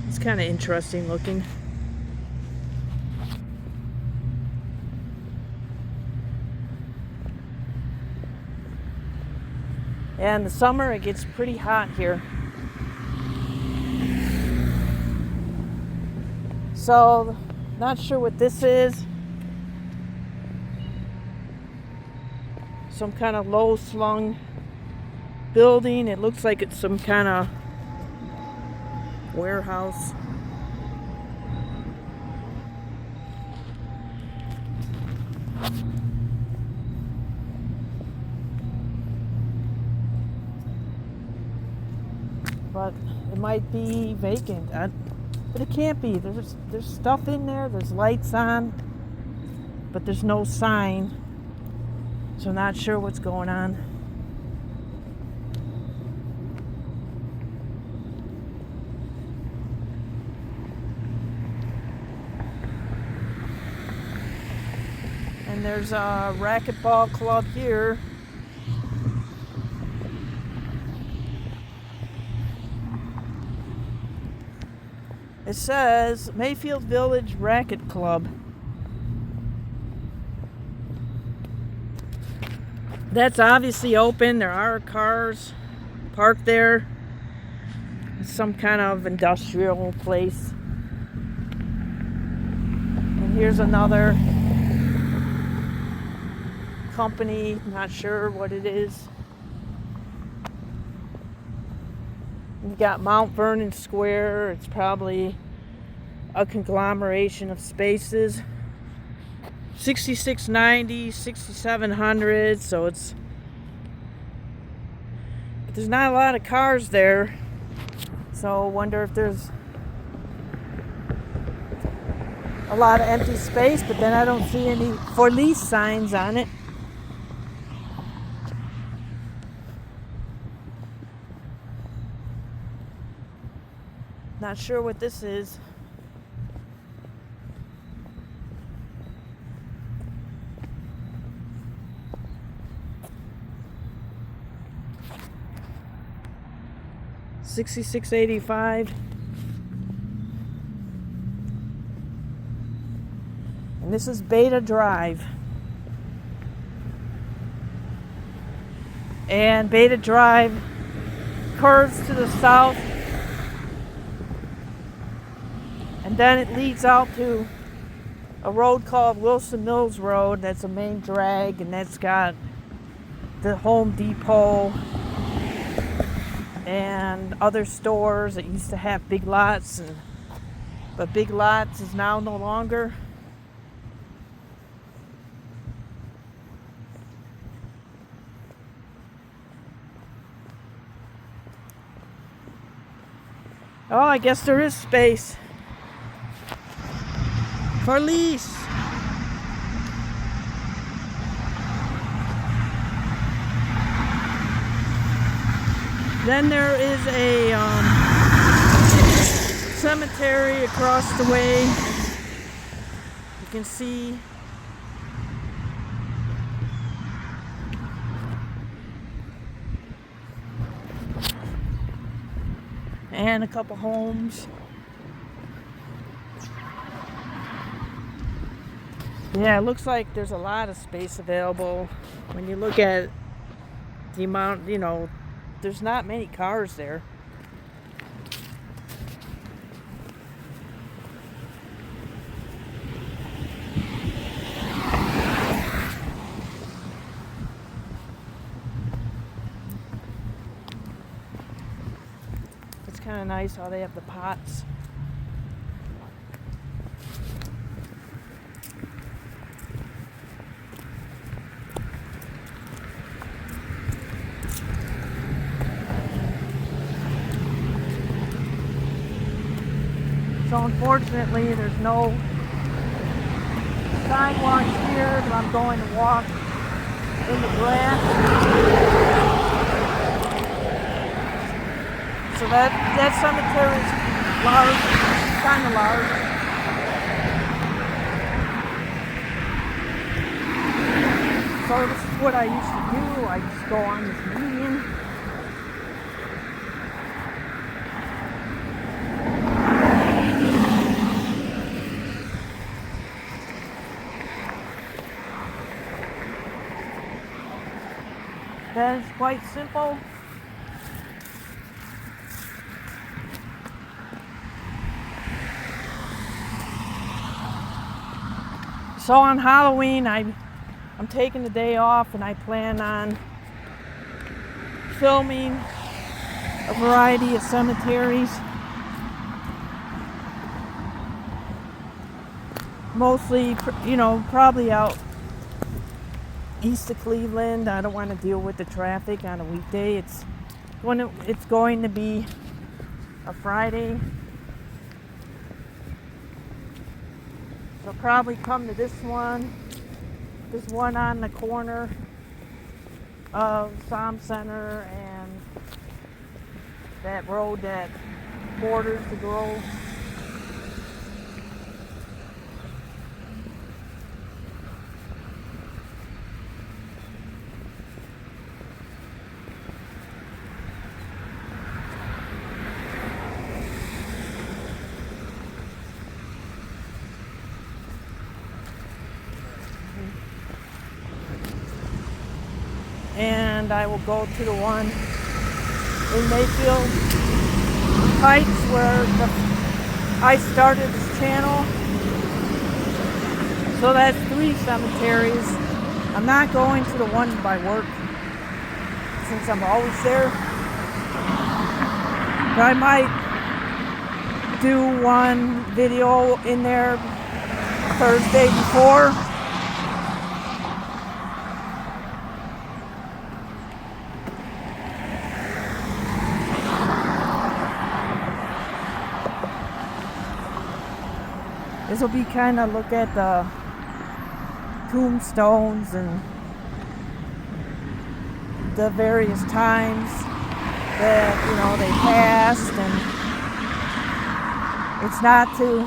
It's kind of interesting looking. Yeah, in the summer it gets pretty hot here. So, not sure what this is. Some kind of low slung building. It looks like it's some kind of warehouse. But it might be vacant. But it can't be. There's stuff in there. There's lights on, but there's no sign. So not sure what's going on. And there's a racquetball club here. It says Mayfield Village Racket Club. That's obviously open. There are cars parked there. It's some kind of industrial place. Here's another company, not sure what it is. You got Mount Vernon Square. It's probably a conglomeration of spaces. 6690, 6700, so it's, but there's not a lot of cars there, so I wonder if there's a lot of empty space, but then I don't see any for lease signs on it. Not sure what this is. $66.85. And this is Beta Drive. And Beta Drive curves to the south. And then it leads out to a road called Wilson Mills Road. That's a main drag, and that's got the Home Depot and other stores that used to have Big Lots, but Big Lots is now no longer. Oh, I guess there is space for lease. Then there is a cemetery across the way. You can see and a couple homes. Yeah, it looks like there's a lot of space available. When you look at the amount, you know, there's not many cars there. It's kind of nice how they have the pots. So unfortunately, there's no sidewalk here, but I'm going to walk in the grass. So that cemetery is large, kind of large. So this is what I used to do. I just go on this median. That is quite simple. So on Halloween, I'm taking the day off, and I plan on filming a variety of cemeteries. Mostly, you know, probably out east of Cleveland. I don't want to deal with the traffic on a weekday. It's going to be a Friday. So probably come to this one. There's one on the corner of Som Center and that road that borders the grove. And I will go to the one in Mayfield Heights where I started this channel. So that's 3 cemeteries. I'm not going to the one by work since I'm always there. But I might do one video in there Thursday before. This will be kind of look at the tombstones and the various times that, you know, they passed, and it's not to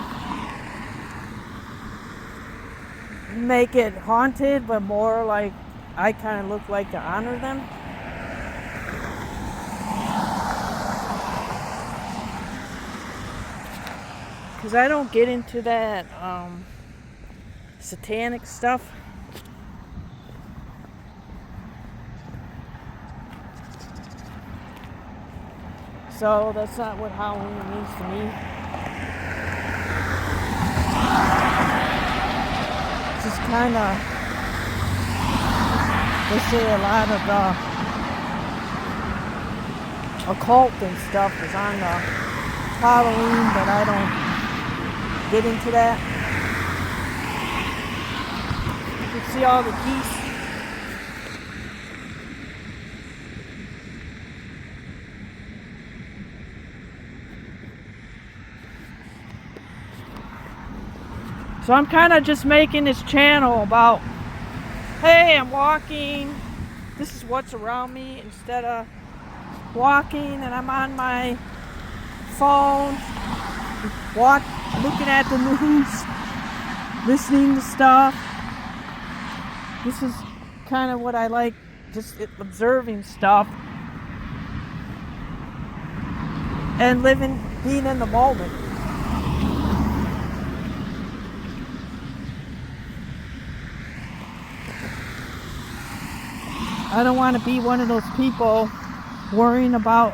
make it haunted, but more like I kind of look like to honor them. Because I don't get into that satanic stuff. So that's not what Halloween means to me. It's just kind of, they say a lot of the occult and stuff is on the Halloween, but I don't get into that. You can see all the geese. So I'm kind of just making this channel about, hey, I'm walking, this is what's around me, instead of walking and I'm on my phone, looking at the news, listening to stuff. This is kind of what I like, just observing stuff and being in the moment. I don't want to be one of those people worrying about,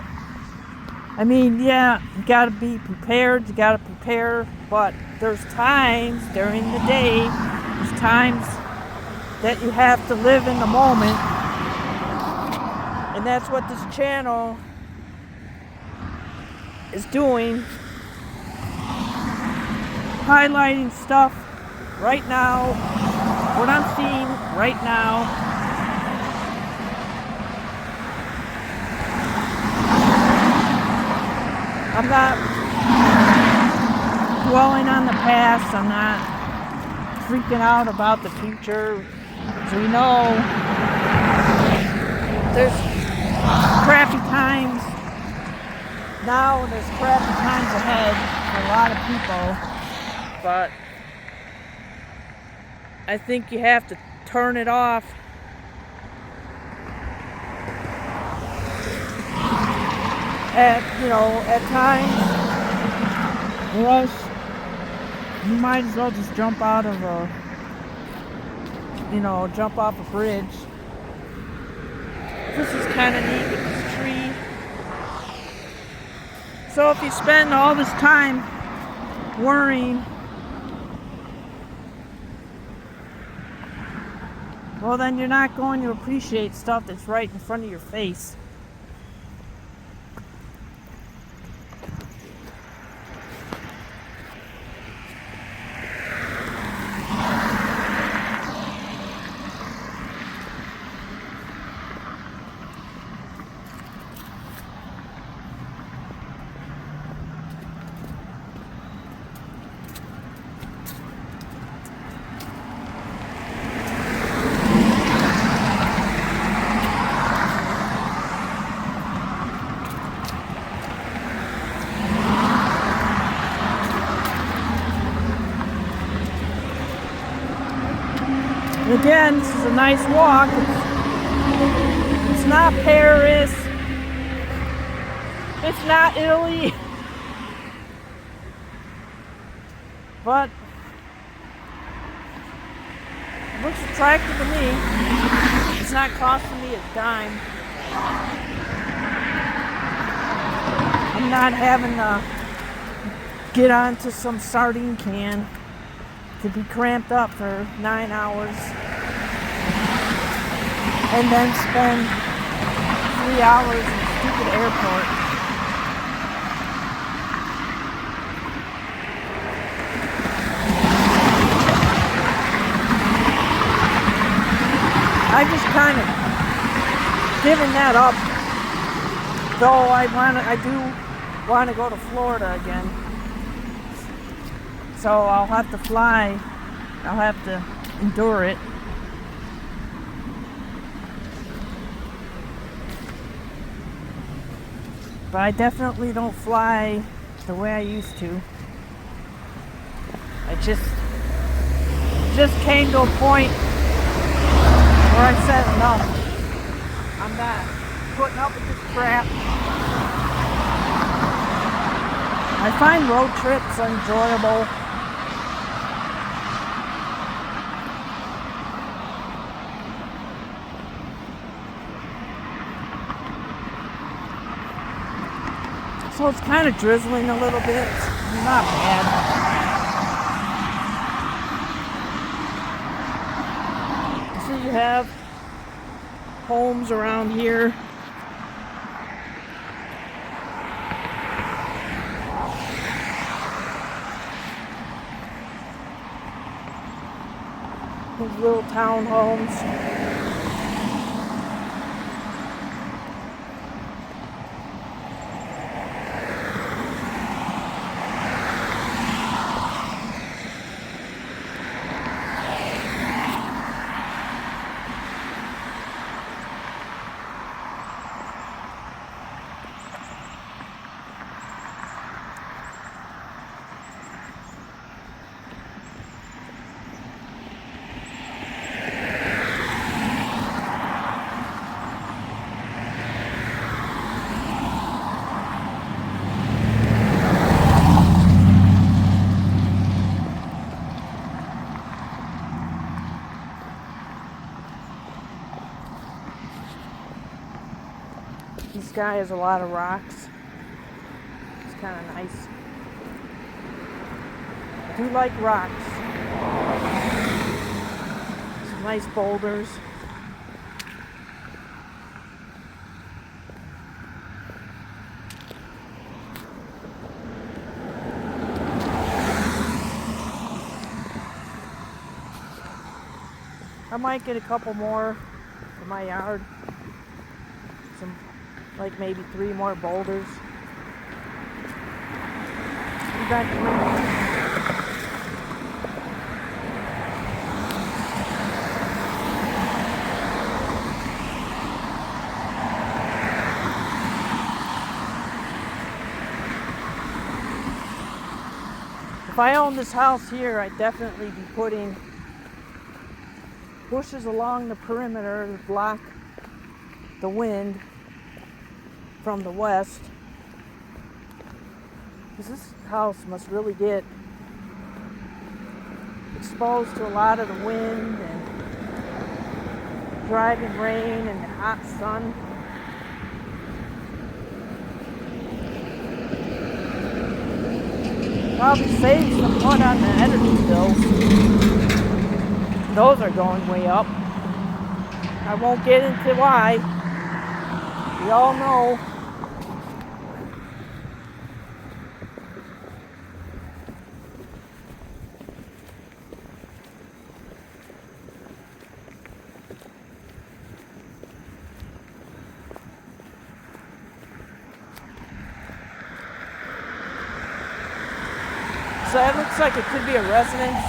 I mean, yeah, you got to be prepared, you got to prepare, but there's times during the day, there's times that you have to live in the moment, and that's what this channel is doing, highlighting stuff right now, what I'm seeing right now. I'm not dwelling on the past. I'm not freaking out about the future. As we know, there's crappy times now and there's crappy times ahead for a lot of people. But I think you have to turn it off. At times, or else you might as well just jump out of jump off a bridge. This is kind of neat with this tree. So if you spend all this time worrying, well, then you're not going to appreciate stuff that's right in front of your face. Again, this is a nice walk. It's not Paris. It's not Italy. But it looks attractive to me. It's not costing me a dime. I'm not having to get onto some sardine can. to be cramped up for 9 hours and then spend 3 hours in a stupid airport. I just kind of given that up, though I do want to go to Florida again. So I'll have to fly. I'll have to endure it. But I definitely don't fly the way I used to. I just came to a point where I said enough. I'm not putting up with this crap. I find road trips enjoyable. So it's kind of drizzling a little bit. Not bad. So you have homes around here. These little townhomes. This guy has a lot of rocks. It's kind of nice. I do like rocks. Some nice boulders. I might get a couple more in my yard. Some, like maybe 3 more boulders. Be back in a minute. If I owned this house here, I'd definitely be putting bushes along the perimeter to block the wind from the west. Because this house must really get exposed to a lot of the wind and driving rain and the hot sun. Probably saves some money on the energy bills. Those are going way up. I won't get into why. We all know. So that looks like it could be a residence.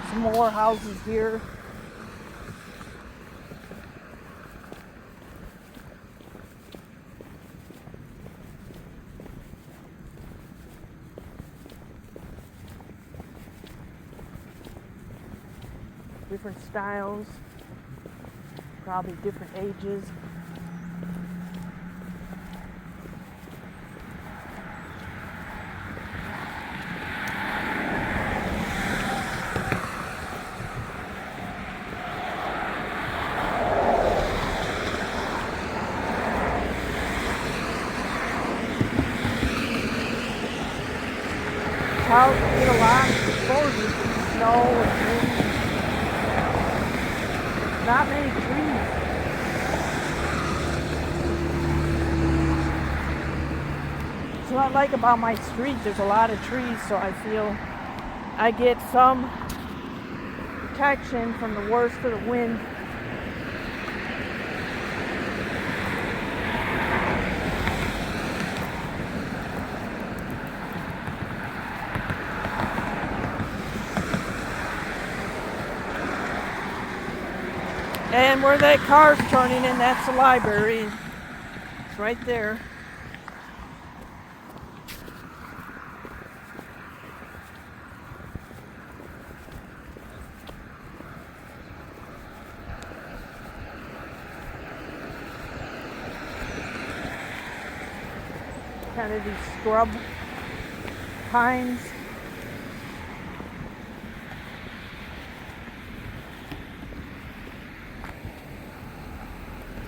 Some more houses here. Different styles, probably different ages. Houses get a lot snow and wind. Not many trees. That's what I like about my street. There's a lot of trees, so I feel I get some protection from the worst of the wind. And where that car's turning in, that's the library. It's right there. Kind of these scrub pines.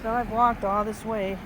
So I've walked all this way.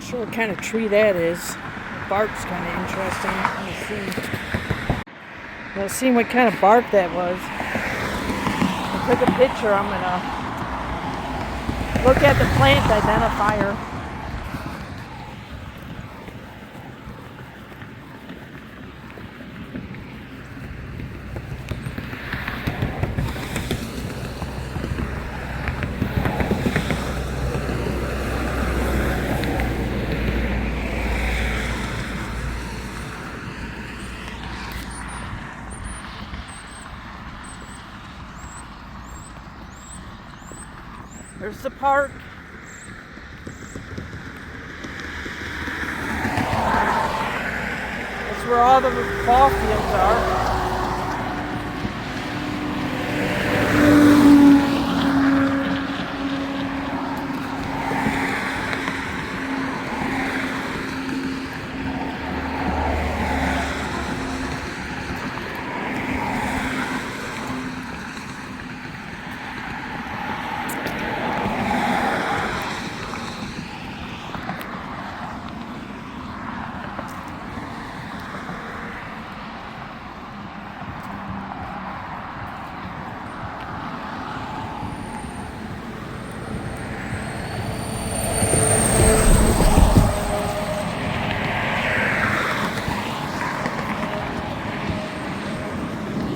Sure what kind of tree that is. The bark's kind of interesting. Let me see. Let's see what kind of bark that was. I took a picture. I'm gonna look at the plant identifier. There's the park. That's where all the ball fields are.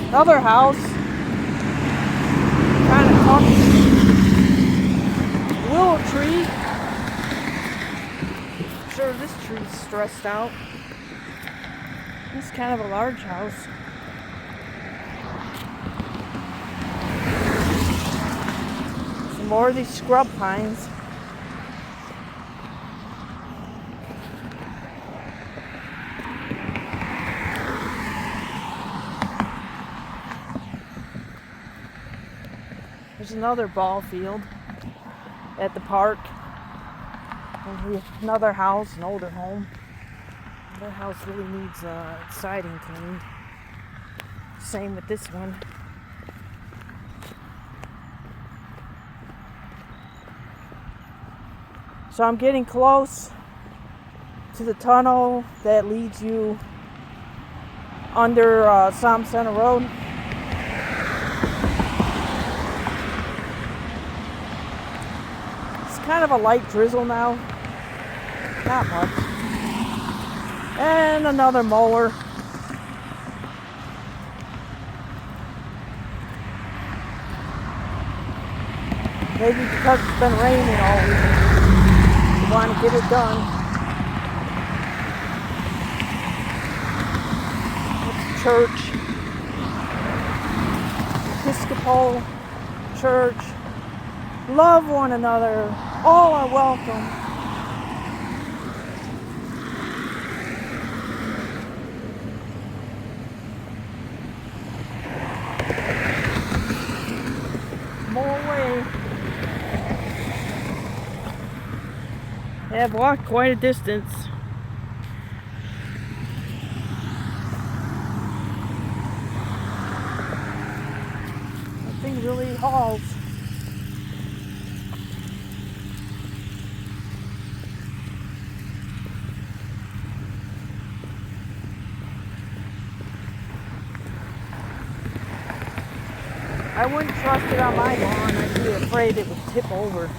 Another house, kind of tucked, willow tree. I'm sure this tree's stressed out. It's kind of a large house. Some more of these scrub pines. There's another ball field at the park. And another house, an older home. That house really needs siding cleaned. Same with this one. So I'm getting close to the tunnel that leads you under Som Center Road. Kind of a light drizzle now, not much. And another mower. Maybe because it's been raining all week, you want to get it done. It's a church, Episcopal church. Love one another. All are welcome. I've walked quite a distance. That thing really hauls. I wouldn't trust it on my lawn. I'd be afraid it would tip over.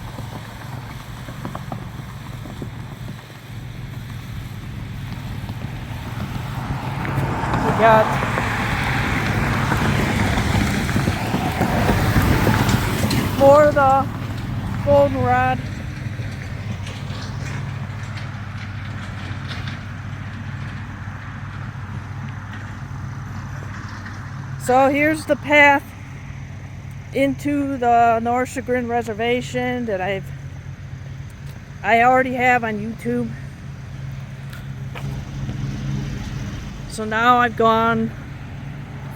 We got more of the goldenrod. So here's the path into the North Chagrin Reservation that I already have on YouTube. So now I've gone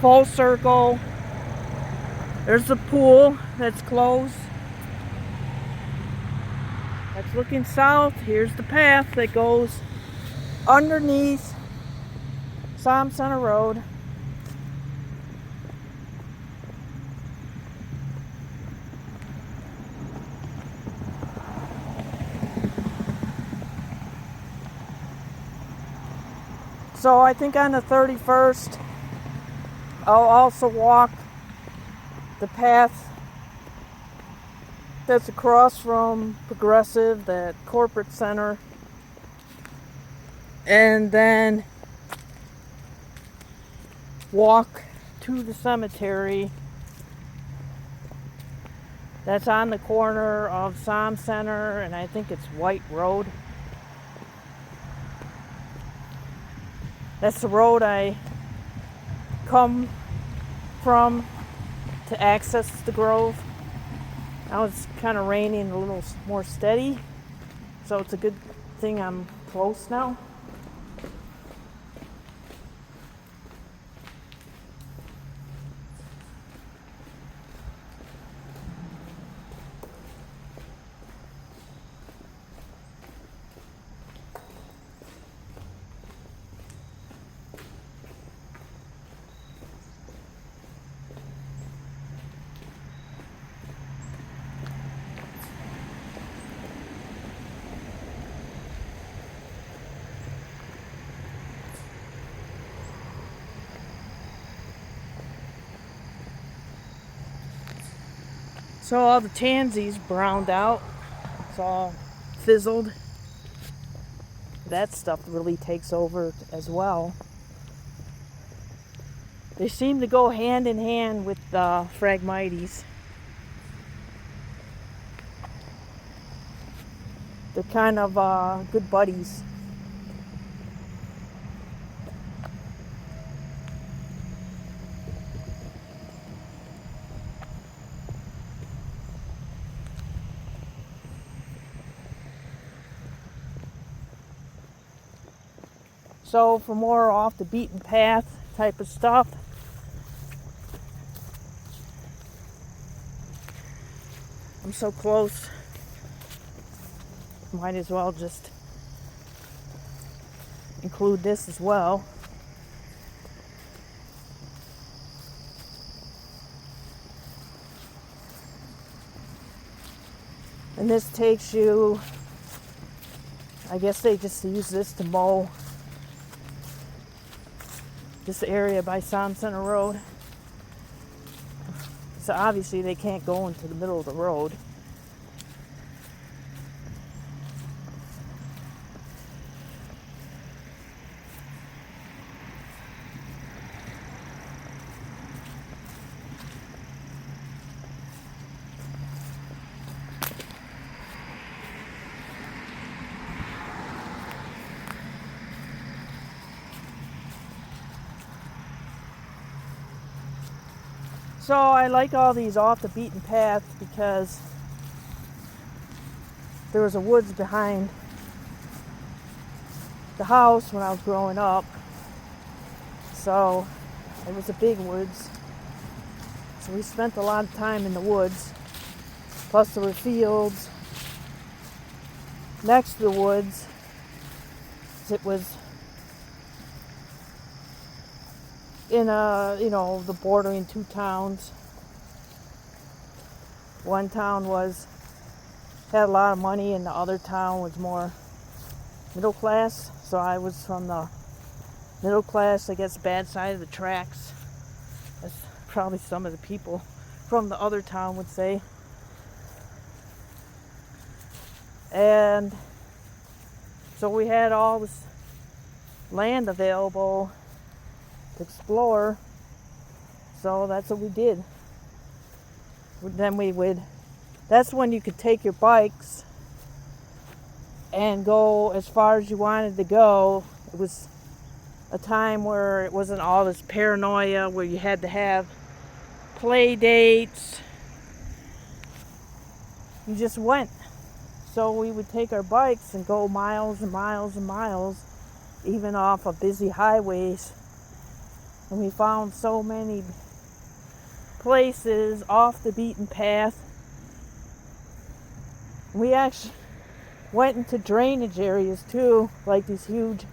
full circle. There's the pool that's closed. That's looking south. Here's the path that goes underneath Som Center Road. So I think on the 31st, I'll also walk the path that's across from Progressive, that corporate center, and then walk to the cemetery that's on the corner of Som Center and I think it's White Road. That's the road I come from to access the grove. Now it's kind of raining a little more steady, so it's a good thing I'm close now. So all the tansies browned out. It's all fizzled. That stuff really takes over as well. They seem to go hand in hand with the Phragmites. They're kind of good buddies. So for more off the beaten path type of stuff, I'm so close, might as well just include this as well. And this takes you, I guess they just use this to mow this area by Som Center Road. So obviously they can't go into the middle of the road. So I like all these off the beaten path because there was a woods behind the house when I was growing up. So it was a big woods. So we spent a lot of time in the woods. Plus there were fields. next to the woods. It was in the bordering two towns. One town had a lot of money, and the other town was more middle class. So I was from the middle class, I guess, bad side of the tracks. That's probably some of the people from the other town would say. And so we had all this land available to explore. So that's what we did. Then that's when you could take your bikes and go as far as you wanted to go. It was a time where it wasn't all this paranoia where you had to have play dates. You just went. So we would take our bikes and go miles and miles and miles, even off of busy highways. And we found so many places off the beaten path. We actually went into drainage areas too, like these huge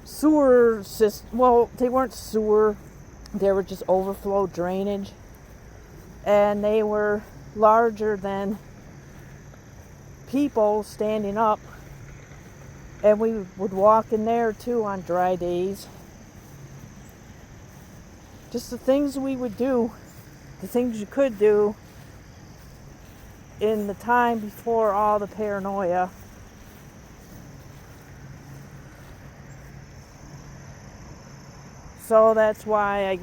sewer systems. Well, they weren't sewer, they were just overflow drainage. And they were larger than people standing up. And we would walk in there too on dry days. Just the things we would do, the things you could do in the time before all the paranoia. So that's why I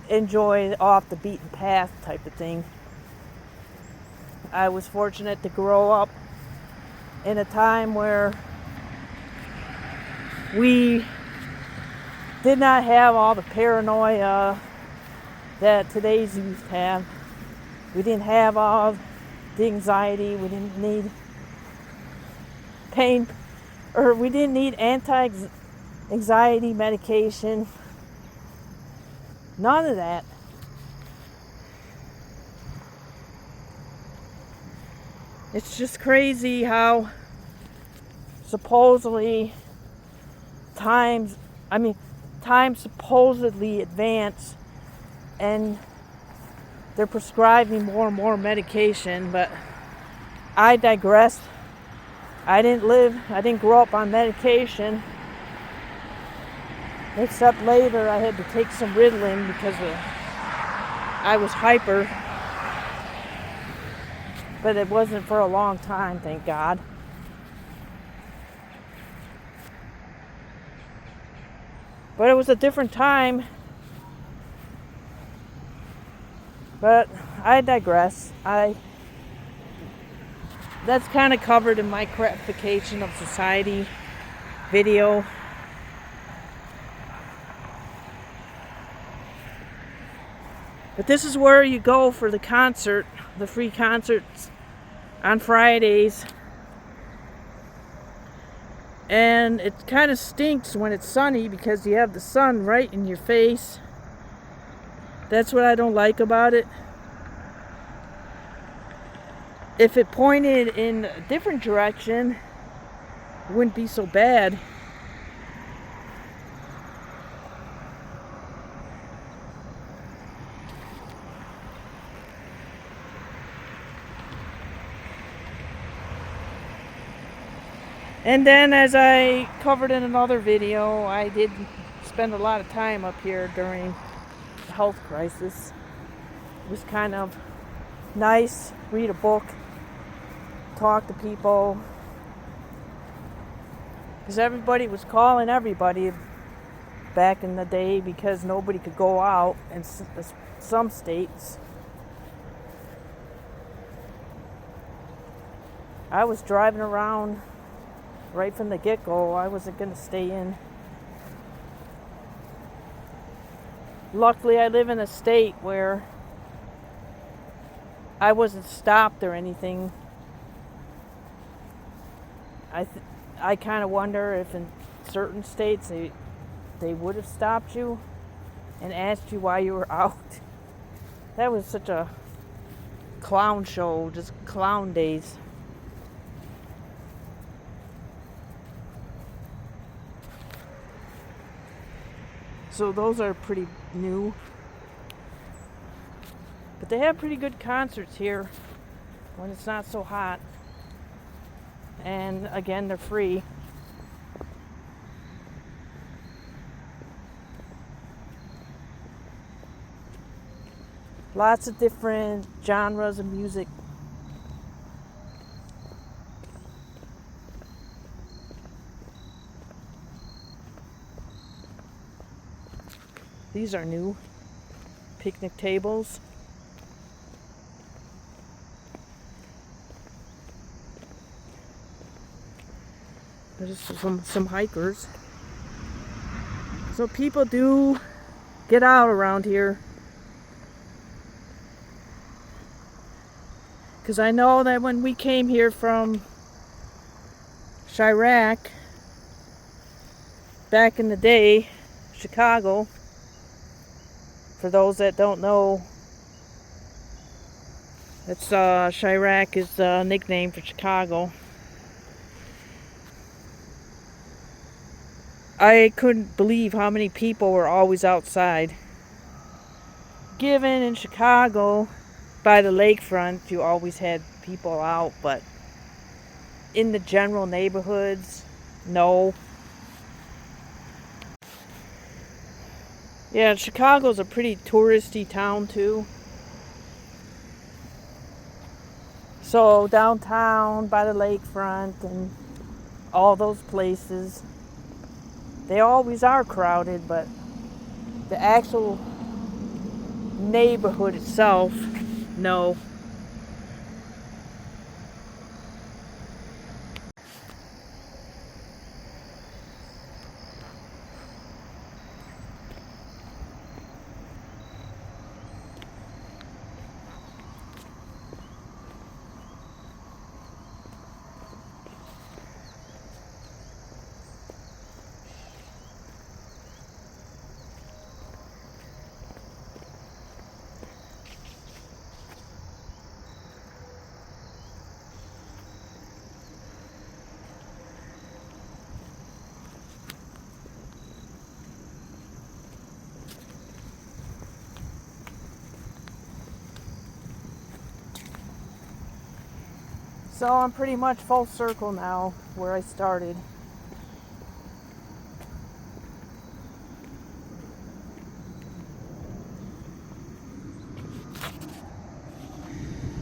enjoy off the beaten path type of thing. I was fortunate to grow up in a time where we did not have all the paranoia that today's youth have. We didn't have all the anxiety. We didn't need pain, or we didn't need anti-anxiety medication. None of that. It's just crazy how supposedly time supposedly advanced and they're prescribing more and more medication, but I digress. I didn't grow up on medication, except later I had to take some Ritalin because I was hyper. But it wasn't for a long time, thank God. But it was a different time. But I digress. That's kind of covered in my crapfication of society video. But this is where you go for the concert, the free concerts on Fridays. And it kind of stinks when it's sunny because you have the sun right in your face. That's what I don't like about it. If it pointed in a different direction, it wouldn't be so bad. And then, as I covered in another video, I did spend a lot of time up here during the health crisis. It was kind of nice, read a book, talk to people. Because everybody was calling everybody back in the day because nobody could go out in some states. I was driving around right from the get-go. I wasn't going to stay in. Luckily, I live in a state where I wasn't stopped or anything. I kind of wonder if in certain states they would have stopped you and asked you why you were out. That was such a clown show, just clown days. So those are pretty new. But they have pretty good concerts here when it's not so hot. And again, they're free. Lots of different genres of music. These are new picnic tables. There's some hikers. So people do get out around here. Because I know that when we came here from Chirac, back in the day, Chicago, for those that don't know, it's Chirac is a nickname for Chicago. I couldn't believe how many people were always outside. Given in Chicago, by the lakefront, you always had people out, but in the general neighborhoods, no. Yeah, Chicago's a pretty touristy town too. So downtown, by the lakefront, and all those places, they always are crowded, but the actual neighborhood itself, no. So I'm pretty much full circle now where I started.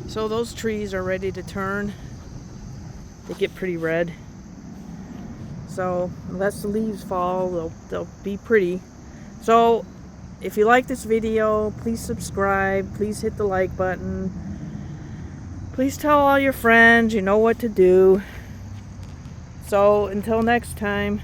So those trees are ready to turn. They get pretty red. So unless the leaves fall, they'll be pretty. So if you like this video, please subscribe. Please hit the like button. Please tell all your friends, you know what to do. So until next time.